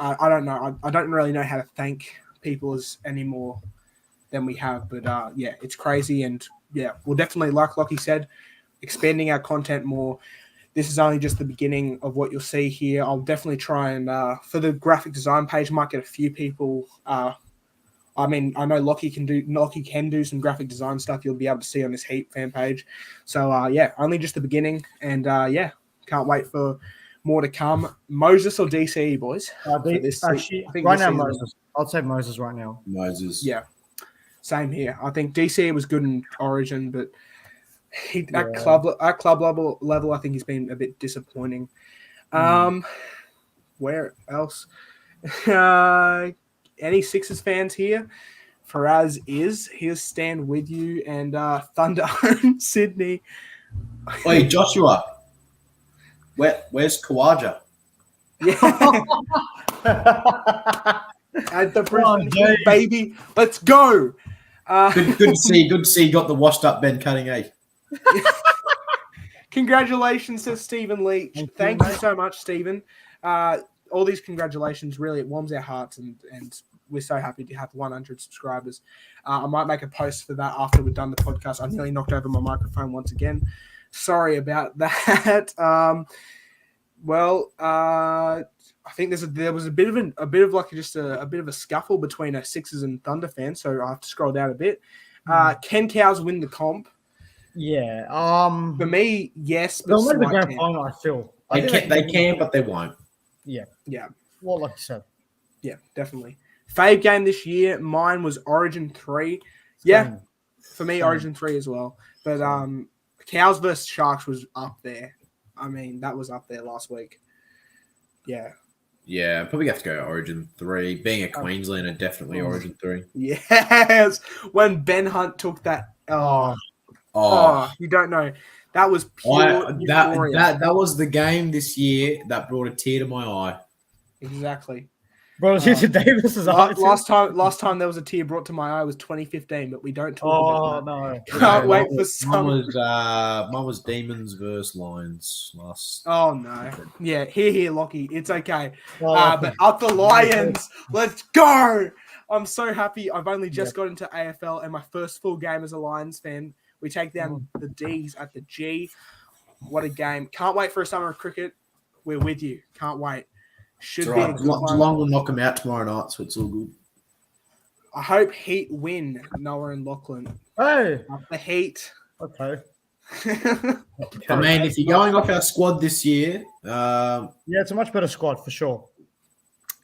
Speaker 1: I don't know. I don't really know how to thank people anymore than we have. But, yeah, it's crazy. And, yeah, we'll definitely, like Lockie said, expanding our content more. This is only just the beginning of what you'll see here. I'll definitely try and, for the graphic design page, might get a few people. I mean, I know Lockie can do some graphic design stuff you'll be able to see on this Heat fan page. So, yeah, only just the beginning. And, yeah, can't wait for more to come. Moses or DCE, boys?
Speaker 2: Actually, right now, Moses. I'll say Moses right now.
Speaker 3: Moses.
Speaker 1: Yeah, same here. I think DCE was good in Origin, but at club level, I think he's been a bit disappointing. Where else? Any Sixers fans here? Faraz he'll stand with you, and Thunder own Sydney.
Speaker 3: Wait, Joshua, where's Kawaja?
Speaker 1: Yeah. At the Brisbane Heat, baby, let's go.
Speaker 3: Good to see you got the washed up Ben Cutting, eh?
Speaker 1: Congratulations to Stephen Leach. Thank you so much, Stephen. All these congratulations, really, it warms our hearts, and we're so happy to have 100 subscribers. I might make a post for that after we've done the podcast. I nearly knocked over my microphone once again. Sorry about that. I think there was a bit of a scuffle between a Sixers and Thunder fans, so I have to scroll down a bit. Can Cows win the comp?
Speaker 2: Yeah.
Speaker 1: For me, yes. But
Speaker 2: they'll make the grand final, I feel.
Speaker 3: They can, but they won't.
Speaker 2: Yeah.
Speaker 1: Yeah.
Speaker 2: Well, like you said.
Speaker 1: Yeah, definitely. Fave game this year, mine was Origin 3. Yeah, for me, Origin 3 as well. But Cows versus Sharks was up there. I mean, that was up there last week. Yeah.
Speaker 3: Yeah, probably have to go Origin 3. Being a Queenslander, definitely Origin 3.
Speaker 1: Yes. When Ben Hunt took that. Oh, you don't know. That was pure euphoria.
Speaker 3: That was the game this year that brought a tear to my eye.
Speaker 1: Exactly.
Speaker 2: Bro, Davis is
Speaker 1: last time there was a tear brought to my eye was 2015, but we don't talk about that.
Speaker 2: No.
Speaker 1: Can't wait for some.
Speaker 3: Mine was Demons versus Lions last.
Speaker 1: Oh no. Yeah, here, Lockie. It's okay. But up the Lions. Let's go. I'm so happy. I've only just got into AFL and my first full game as a Lions fan. We take down the D's at the G. What a game. Can't wait for a summer of cricket. We're with you. Can't wait. Should be a good one.
Speaker 3: Geelong will knock them out tomorrow night, so it's all good.
Speaker 1: I hope Heat win, Noah and Lachlan.
Speaker 2: Hey!
Speaker 1: Up the Heat.
Speaker 2: Okay.
Speaker 3: I mean, if you're going off our squad this year...
Speaker 2: yeah, it's a much better squad, for sure.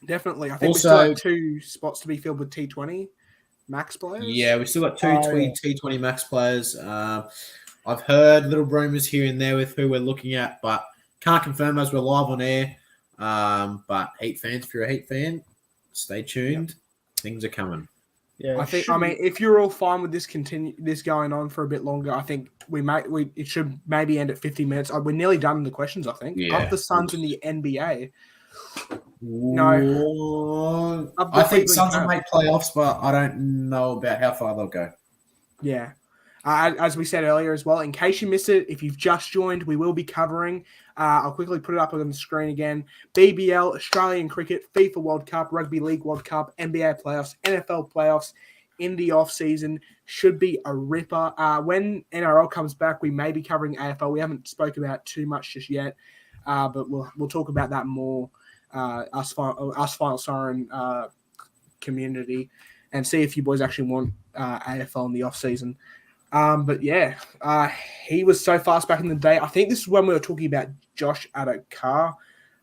Speaker 1: Definitely. I think we still have 2 spots to be filled with T20 max players.
Speaker 3: Yeah, we've still got 2 T20 max players. I've heard little rumours here and there with who we're looking at, but can't confirm as we're live on air. But Heat fans, if you're a Heat fan, stay tuned. Yep. Things are coming.
Speaker 1: Yeah, I mean, if you're all fine with this going on for a bit longer, I think it should maybe end at 50 minutes. We're nearly done in the questions, I think.
Speaker 3: Yeah.
Speaker 1: Up the Suns in the NBA.
Speaker 3: No. I think Suns will make playoffs, but I don't know about how far they'll go.
Speaker 1: Yeah. As we said earlier as well, in case you missed it, if you've just joined, we will be covering. I'll quickly put it up on the screen again. BBL, Australian Cricket, FIFA World Cup, Rugby League World Cup, NBA playoffs, NFL playoffs in the off-season. Should be a ripper. When NRL comes back, we may be covering AFL. We haven't spoke about too much just yet, but we'll talk about that more, us Final Siren community, and see if you boys actually want AFL in the off-season. But yeah, he was so fast back in the day. I think this is when we were talking about Josh Adokar.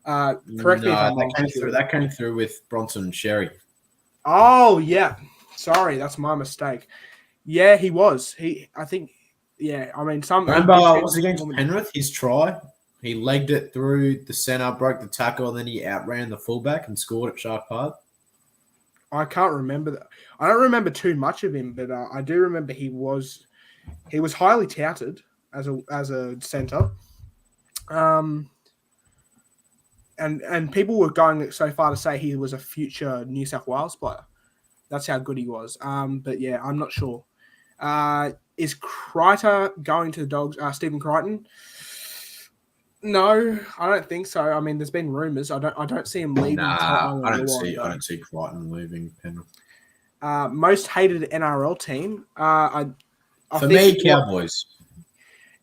Speaker 1: Correct me if I'm wrong.
Speaker 3: That came through with Bronson and Sherry.
Speaker 1: Oh, yeah. Sorry, that's my mistake. Yeah, he was. I think, yeah, I mean,
Speaker 3: Remember, was against Penrith, his try? He legged it through the centre, broke the tackle, and then he outran the fullback and scored at Shark Park.
Speaker 1: I can't remember that. I don't remember too much of him, but I do remember he was highly touted as a centre. and people were going so far to say he was a future New South Wales player. That's how good he was. But yeah, I'm not sure. Is Crichton going to the Dogs? Stephen Crichton? No, I don't think so. I mean, there's been rumours. I don't see him leaving.
Speaker 3: Nah, I don't see Crichton leaving Penrith.
Speaker 1: Most hated NRL team. For
Speaker 3: me, Cowboys.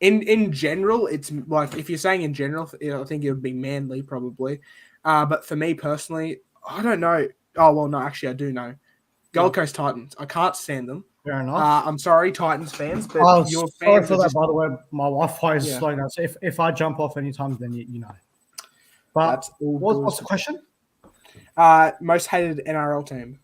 Speaker 1: In general, it's like if you're saying in general, I think it would be Manly probably. But for me personally, I don't know. Oh well, no, actually, I do know. Gold Coast Titans. I can't stand them.
Speaker 2: Fair enough.
Speaker 1: I'm sorry, Titans fans, but your
Speaker 2: sorry
Speaker 1: fans
Speaker 2: for that. By the way, my Wi-Fi is slowing down. So if I jump off any time, then you know. But what's the question?
Speaker 1: Most hated NRL team.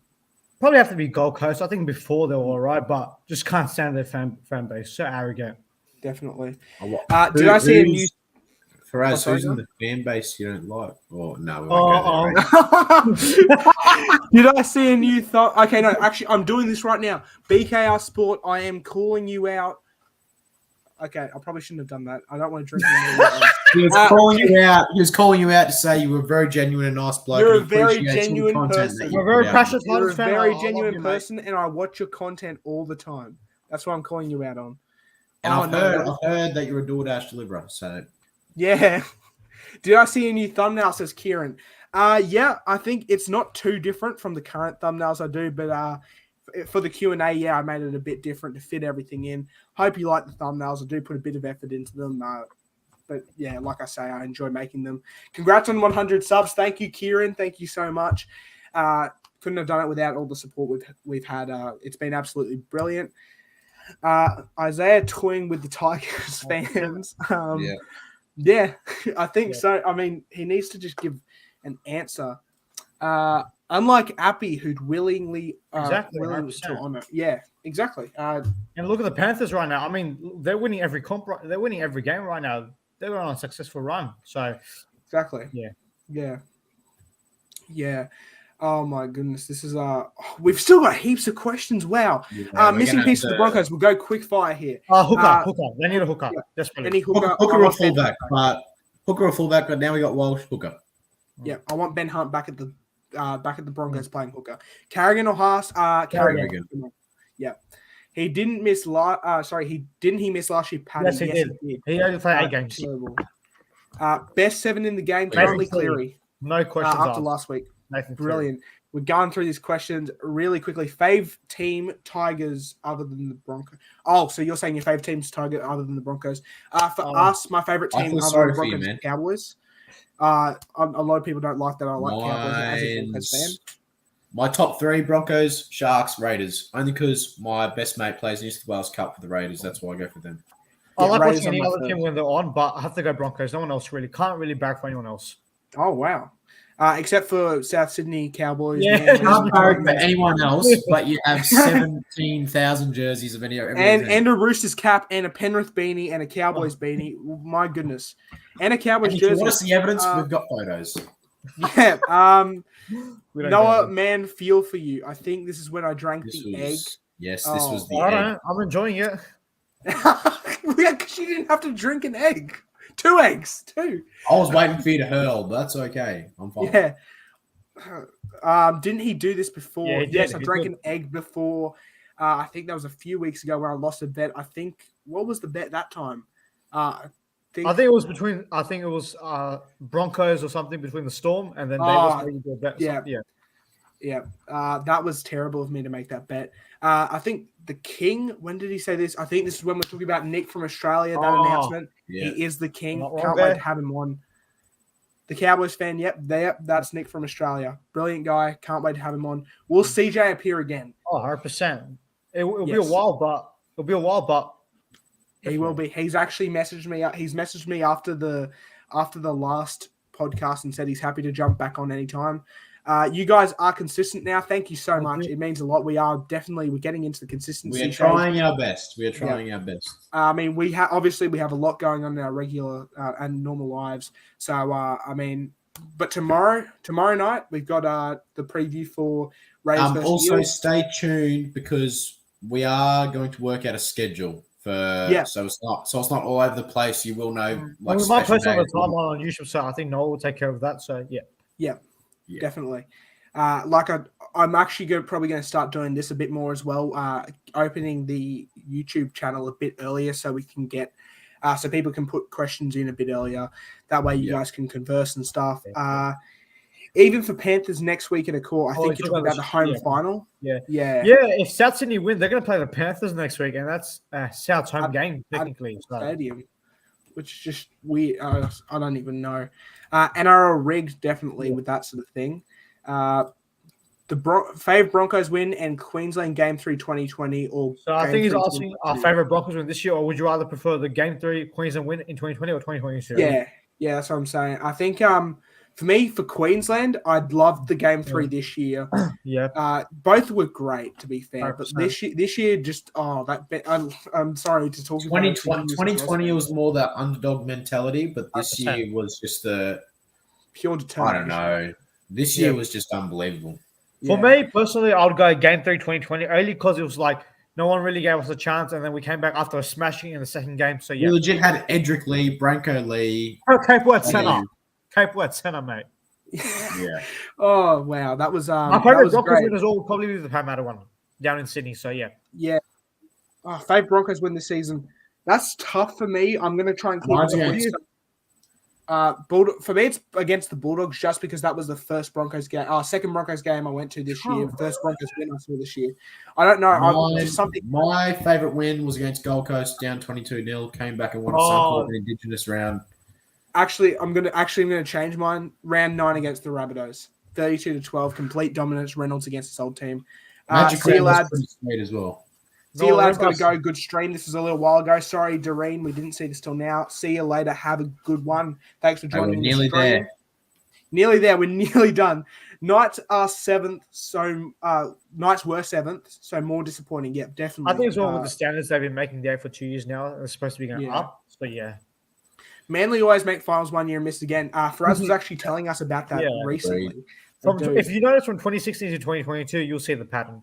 Speaker 2: Probably have to be Gold Coast. I think before they were all right, but just can't stand their fan base. So arrogant.
Speaker 1: Definitely. Did I see a new?
Speaker 3: Faraz, who's in the fan base you don't like? Or no, we
Speaker 1: won't go there. Did I see a new thought? Okay, no, actually, I'm doing this right now. BKR Sport, I am calling you out. Okay, I probably shouldn't have done that. I don't want to drink anymore.
Speaker 3: He was calling you out. He was calling you out to say you were a very genuine and nice bloke.
Speaker 1: You're a very genuine person.
Speaker 2: You're a very passionate fan.
Speaker 1: You're a very genuine person, and I watch your content all the time. That's what I'm calling you out on.
Speaker 3: And I've heard that you're a DoorDash deliverer, so...
Speaker 1: Yeah. Did I see a new thumbnail says Kieran? Yeah, I think it's not too different from the current thumbnails I do, but for the Q&A, yeah, I made it a bit different to fit everything in. Hope you like the thumbnails. I do put a bit of effort into them. But yeah, like I say, I enjoy making them. Congrats on 100 subs. Thank you, Kieran. Thank you so much. Couldn't have done it without all the support we've had. It's been absolutely brilliant. Isaiah toying with the Tigers fans. Yeah, I think so. I mean, he needs to just give an answer. Unlike Appy, who'd willingly willing to honor. Yeah, exactly.
Speaker 2: And look at the Panthers right now. I mean, they're winning every they're winning every game right now. They're on a successful run. So
Speaker 1: exactly. Yeah. Oh my goodness, this is we've still got heaps of questions. Wow. Missing piece of the Broncos. We'll go quick fire here.
Speaker 2: Hooker. They need a hooker.
Speaker 1: Any hooker
Speaker 3: or fullback, but now we got Walsh hooker.
Speaker 1: Yeah, I want Ben Hunt back at the Broncos playing hooker. Carrigan or Haas? Carrigan. Yeah. He didn't miss he miss last year, Paddy?
Speaker 2: Yes, he did. He only played 8 games.
Speaker 1: Best 7 in the game, currently Cleary.
Speaker 2: No questions
Speaker 1: after last week. Brilliant. We're going through these questions really quickly. Fave team Tigers other than the Broncos. Oh, so you're saying your fave team's Tiger other than the Broncos? For us, my favorite team other than the Broncos is Cowboys. A lot of people don't like that. I like Cowboys as a Broncos fan.
Speaker 3: My top 3: Broncos, Sharks, Raiders. Only because my best mate plays New South Wales Cup for the Raiders. That's why I go for them.
Speaker 2: I like watching any other team when they're on, but I have to go Broncos. No one else really. Can't really back for anyone else.
Speaker 1: Oh, wow. Except for South Sydney Cowboys.
Speaker 3: Yeah, can't barrack for anyone else, but you have 17,000 jerseys of any.
Speaker 1: And a Roosters cap and a Penrith beanie and a Cowboys beanie. My goodness. And a Cowboys jersey.
Speaker 3: If you want to see evidence, we've got photos.
Speaker 1: Yeah. Noah, man, feel for you. I think this is when I drank the egg.
Speaker 3: Yes, this was the egg.
Speaker 2: I'm enjoying it.
Speaker 1: Yeah, because you didn't have to drink an egg. 2 eggs, 2.
Speaker 3: I was waiting for you to hurl, but that's okay. I'm fine.
Speaker 1: Yeah. Didn't he do this before?
Speaker 2: Yeah,
Speaker 1: yes, I drank an egg before. I think that was a few weeks ago where I lost a bet. I think, what was the bet that time?
Speaker 2: I think it was Broncos or something between the Storm and then Davis.
Speaker 1: Yeah. That was terrible of me to make that bet. I think the King, when did he say this? I think this is when we're talking about Nick from Australia, that announcement. Yeah. He is the King. Can't wait to have him on. The Cowboys fan, that's Nick from Australia. Brilliant guy. Can't wait to have him on. Will CJ appear again?
Speaker 2: Oh, 100%. It'll be a while, but
Speaker 1: he will be. He's actually messaged me. He's messaged me after the last podcast and said he's happy to jump back on anytime. You guys are consistent now. Thank you so much. It means a lot. We're getting into the consistency.
Speaker 3: We're trying our best. Our best.
Speaker 1: I mean, we have a lot going on in our regular and normal lives. So, but tomorrow night we've got the preview for Raiders.
Speaker 3: Also, stay tuned because we are going to work out a schedule So it's not all over the place. You will know like
Speaker 2: we might
Speaker 3: special
Speaker 2: post on the
Speaker 3: days.
Speaker 2: timeline on YouTube, so I think Noel will take care of that. So
Speaker 1: Yeah. Definitely. I'm actually probably going to start doing this a bit more as well. Opening the YouTube channel a bit earlier so we can get so people can put questions in a bit earlier. That way you guys can converse and stuff. Even for Panthers next week at a call, I think you're talking about the home final.
Speaker 2: Yeah. If South Sydney win, they're going to play the Panthers next week, and that's South's home game technically.
Speaker 1: Stadium, which is just weird. I don't even know. NRL rigged definitely with that sort of thing. The favourite Broncos win and Queensland Game 3 2020 or
Speaker 2: so I think he's asking our favourite Broncos win this year, or would you rather prefer the Game 3 Queensland win in 2020 or 2022?
Speaker 1: Yeah, that's what I'm saying. I think for me, for Queensland, I'd love the Game 3 this year. Both were great, to be fair. 100%. But this year just I'm sorry to talk about
Speaker 3: 2020 was more that underdog mentality, but this 100%. Year was just the
Speaker 1: pure determination.
Speaker 3: I don't know. This year was just unbelievable.
Speaker 2: For me personally, I would go Game 3 2020 only because it was like no one really gave us a chance, and then we came back after a smashing in the second game. So
Speaker 3: we legit had Edric Lee, Branko Lee,
Speaker 2: Capewell at center, mate.
Speaker 3: Yeah.
Speaker 1: Oh wow, that was
Speaker 2: my favorite Broncos win as well would probably be the Parramatta one down in Sydney. So yeah.
Speaker 1: Favorite Broncos win this season. That's tough for me. I'm gonna try and keep it. For me, it's against the Bulldogs just because that was the first Broncos game, second Broncos game I went to this year. First Broncos win I saw this year. I don't know.
Speaker 3: My favourite win was against Gold Coast, down 22-0. Came back and won Suncorp an Indigenous round.
Speaker 1: Actually, I'm gonna change mine. Round 9 against the Rabbitohs, 32-12, complete dominance. Reynolds against his old team.
Speaker 3: Magic Round was pretty sweet as well.
Speaker 1: See you, lads. Got to go. Good stream. This was a little while ago. Sorry, Doreen. We didn't see this till now. See you later. Have a good one. Thanks for joining.
Speaker 3: We're nearly there.
Speaker 1: Nearly there. We're nearly done. Knights are 7th. So Knights were 7th. So more disappointing. Yeah, definitely.
Speaker 2: I think it's one with the standards they've been making there for 2 years now. It's supposed to be going up. So yeah.
Speaker 1: Manly always make finals one year and miss again. Faraz was actually telling us about that recently.
Speaker 2: If you notice from 2016 to 2022, you'll see the pattern.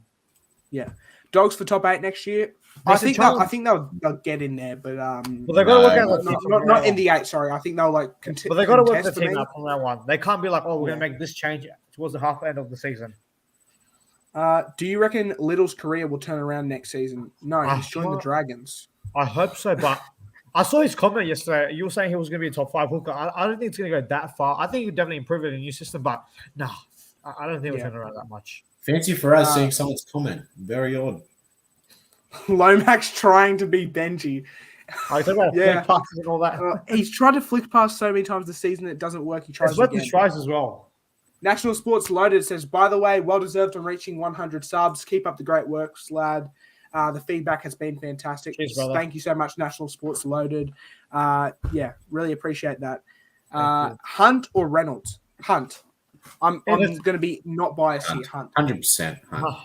Speaker 1: Yeah. Dogs for top 8 next year. I think they'll get in there, but
Speaker 2: they got to work out
Speaker 1: not in the 8. Sorry, I think they'll
Speaker 2: But they got to work the team up from round 1. They can't be like, we're going to make this change towards the half end of the season.
Speaker 1: Do you reckon Little's career will turn around next season? No, he's joined the Dragons.
Speaker 2: I hope so, but I saw his comment yesterday. You were saying he was going to be a top 5 hooker. I don't think it's going to go that far. I think he'll definitely improve it in a new system, but no, I don't think it'll turn around that much.
Speaker 3: Fancy for us seeing someone's comment. Very odd.
Speaker 1: Lomax trying to be Benji.
Speaker 2: I talk about flick passes and all that.
Speaker 1: He's tried to flick pass so many times this season it doesn't work. He tries
Speaker 2: again. He tries as well.
Speaker 1: National Sports Loaded says, by the way, well deserved on reaching 100 subs. Keep up the great work, lad. The feedback has been fantastic.
Speaker 2: Cheers,
Speaker 1: thank you so much, National Sports Loaded. Really appreciate that. Hunt or Reynolds? Hunt. I'm going to be not biased here. Hunt.
Speaker 3: 100% Hunt.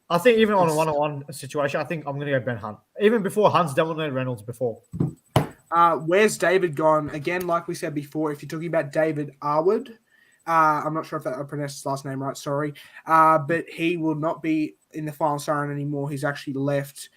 Speaker 2: I think even on a one-on-one situation, I think I'm going to go Ben Hunt. Even before Hunt's dominated Reynolds before.
Speaker 1: Where's David gone? Again, like we said before, if you're talking about David Arwood, I'm not sure if I pronounced his last name right, sorry. But he will not be in the final Siren anymore. He's actually left.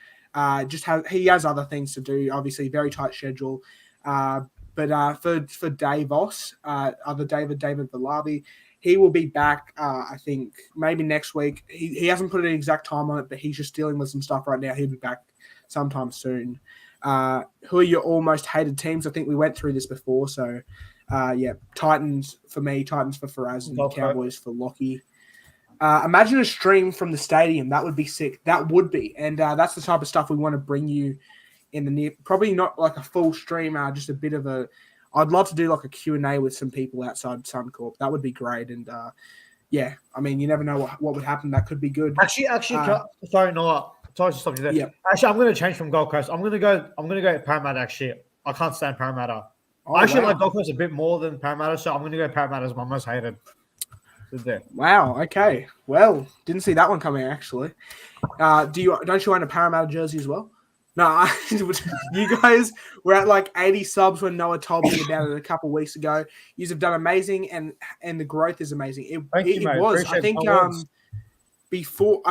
Speaker 1: He has other things to do, obviously, very tight schedule. But for Davos, David Valavi, he will be back, I think, maybe next week. He hasn't put an exact time on it, but he's just dealing with some stuff right now. He'll be back sometime soon. Who are your almost hated teams? I think we went through this before. So, Titans for me, Titans for Faraz, and Cowboys for Lockie. Imagine a stream from the stadium. That would be sick. That would be. And that's the type of stuff we want to bring you in the near – probably not like a full stream, just a bit of a – I'd love to do like a Q&A with some people outside Suncorp. That would be great. And you never know what would happen. That could be good.
Speaker 2: Actually, sorry to stop you there.
Speaker 1: Yeah.
Speaker 2: Actually, I'm going to change from Gold Coast. I'm going to go Parramatta. Actually, I can't stand Parramatta. I actually like Gold Coast a bit more than Parramatta, so I'm going to go Parramatta as my most hated.
Speaker 1: Wow. Okay. Well, didn't see that one coming actually. Don't you own a Parramatta jersey as well? No, you guys were at like 80 subs when Noah told me about it a couple of weeks ago. You have done amazing, and the growth is amazing. It was. I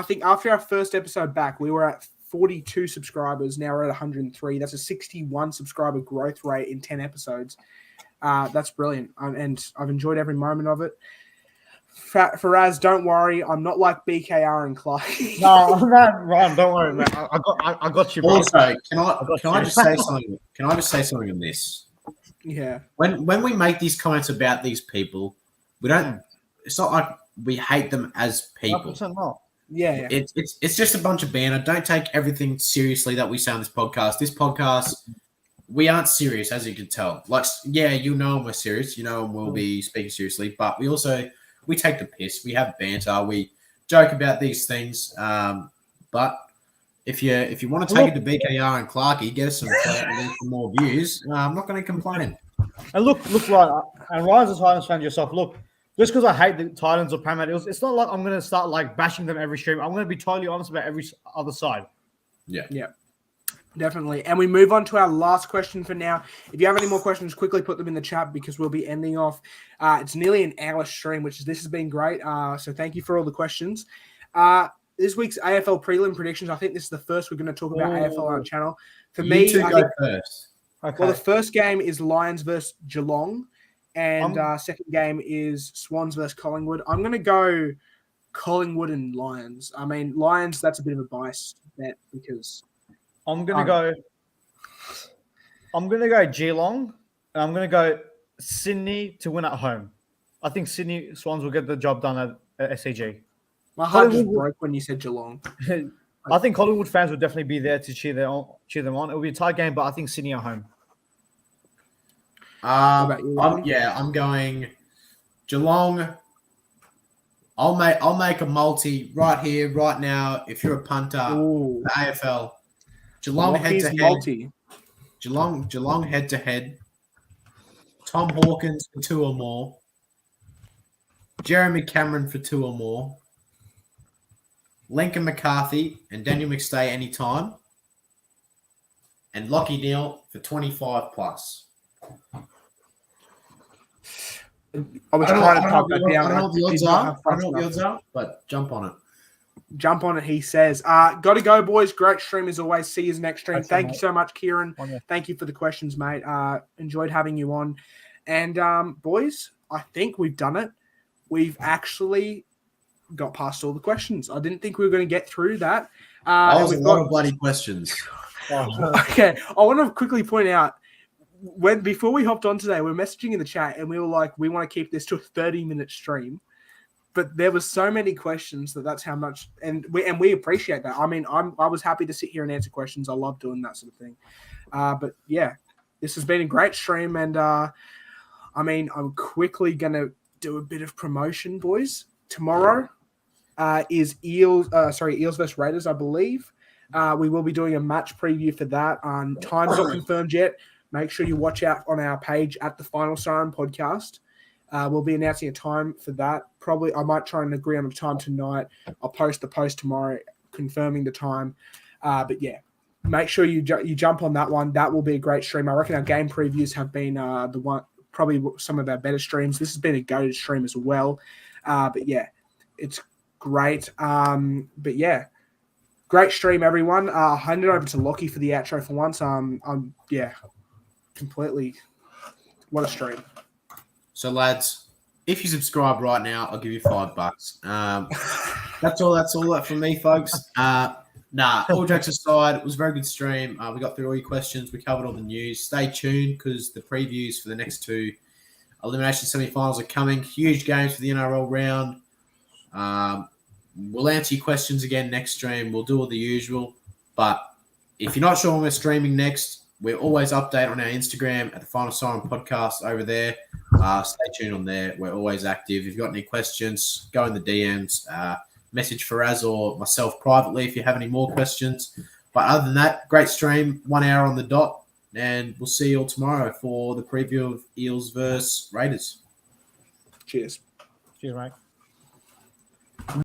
Speaker 1: think after our first episode back, we were at 42 subscribers. Now we're at 103. That's a 61 subscriber growth rate in 10 episodes. That's brilliant. And I've enjoyed every moment of it. Faraz, don't worry. I'm not like BKR and Clark.
Speaker 2: No, I'm not, Ryan. Don't worry, man. I got you, bro.
Speaker 3: Also, can I just say something? Can I just say something on this?
Speaker 1: Yeah.
Speaker 3: When we make these comments about these people, we don't. It's not like we hate them as people.
Speaker 2: 100% not.
Speaker 1: Yeah.
Speaker 3: It's just a bunch of banter. Don't take everything seriously that we say on this podcast. This podcast, we aren't serious, as you can tell. Like, yeah, you know we're serious. You know we'll be speaking seriously, but we take the piss. We have banter. We joke about these things. But if you want to take it to BKR and Clarkey, get us some more views. I'm not going to complain.
Speaker 2: And look, Ryan, and Ryan's a Titans fan yourself. Look, just because I hate the Titans or Parramatta, it's not like I'm going to start like bashing them every stream. I'm going to be totally honest about every other side.
Speaker 3: Yeah.
Speaker 1: Definitely. And we move on to our last question for now. If you have any more questions, quickly put them in the chat because we'll be ending off. It's nearly an hour stream, this has been great. So thank you for all the questions. This week's AFL Prelim Predictions, I think this is the first we're going to talk about AFL on our channel. For me,
Speaker 3: I think first.
Speaker 2: Okay.
Speaker 1: Well, the first game is Lions versus Geelong, and second game is Swans versus Collingwood. I'm going to go Collingwood and Lions. I mean, Lions, that's a bit of a biased bet because
Speaker 2: I'm gonna go Geelong, and I'm gonna go Sydney to win at home. I think Sydney Swans will get the job done at SCG.
Speaker 1: My heart just broke when you said Geelong.
Speaker 2: I think Collingwood fans would definitely be there to cheer them on. It'll be a tight game, but I think Sydney at home.
Speaker 3: I'm going Geelong. I'll make a multi right here, right now. If you're a punter, the AFL. Geelong head to head. Geelong head to head. Tom Hawkins for 2 or more. Jeremy Cameron for 2 or more. Lincoln McCarthy and Daniel McStay anytime. And Lockie Neal for 25 plus.
Speaker 1: I was trying to talk that down.
Speaker 3: I don't know what the odds are, but jump on it.
Speaker 1: Jump on it, he says. Got to go, boys. Great stream as always. See you next stream. Thank you so much, Kieran. Thank you for the questions, mate. Enjoyed having you on. And, boys, I think we've done it. We've actually got past all the questions. I didn't think we were going to get through that.
Speaker 3: That was a lot of bloody questions.
Speaker 1: Okay. I want to quickly point out, before we hopped on today, we were messaging in the chat and we were like, we want to keep this to a 30-minute stream. But there was so many questions that's how much, and we appreciate that. I mean, I was happy to sit here and answer questions. I love doing that sort of thing. But yeah, this has been a great stream, and I mean, I'm quickly gonna do a bit of promotion, boys. Tomorrow is Eels versus Raiders, I believe. We will be doing a match preview for that. Time's not confirmed yet. Make sure you watch out on our page at the Final Siren podcast. We'll be announcing a time for that. Probably I might try and agree on a time tonight. I'll post the post tomorrow confirming the time. But yeah, make sure you jump on that one. That will be a great stream. I reckon our game previews have been probably some of our better streams. This has been a goated stream as well. But yeah, it's great. But yeah, great stream, everyone. I'll hand it over to Lockie for the outro for once. Completely, what a stream.
Speaker 3: So, lads, if you subscribe right now, I'll give you $5. That's all from me, folks. All jokes aside, it was a very good stream. We got through all your questions. We covered all the news. Stay tuned because the previews for the next 2 elimination semi-finals are coming. Huge games for the NRL round. We'll answer your questions again next stream. We'll do all the usual. But if you're not sure when we're streaming next, we always update on our Instagram at the Final Siren Podcast over there. Stay tuned on there. We're always active. If you've got any questions, go in the DMs. Message Faraz or myself privately if you have any more questions. But other than that, great stream, 1 hour on the dot. And we'll see you all tomorrow for the preview of Eels versus Raiders.
Speaker 1: Cheers.
Speaker 2: Cheers, mate.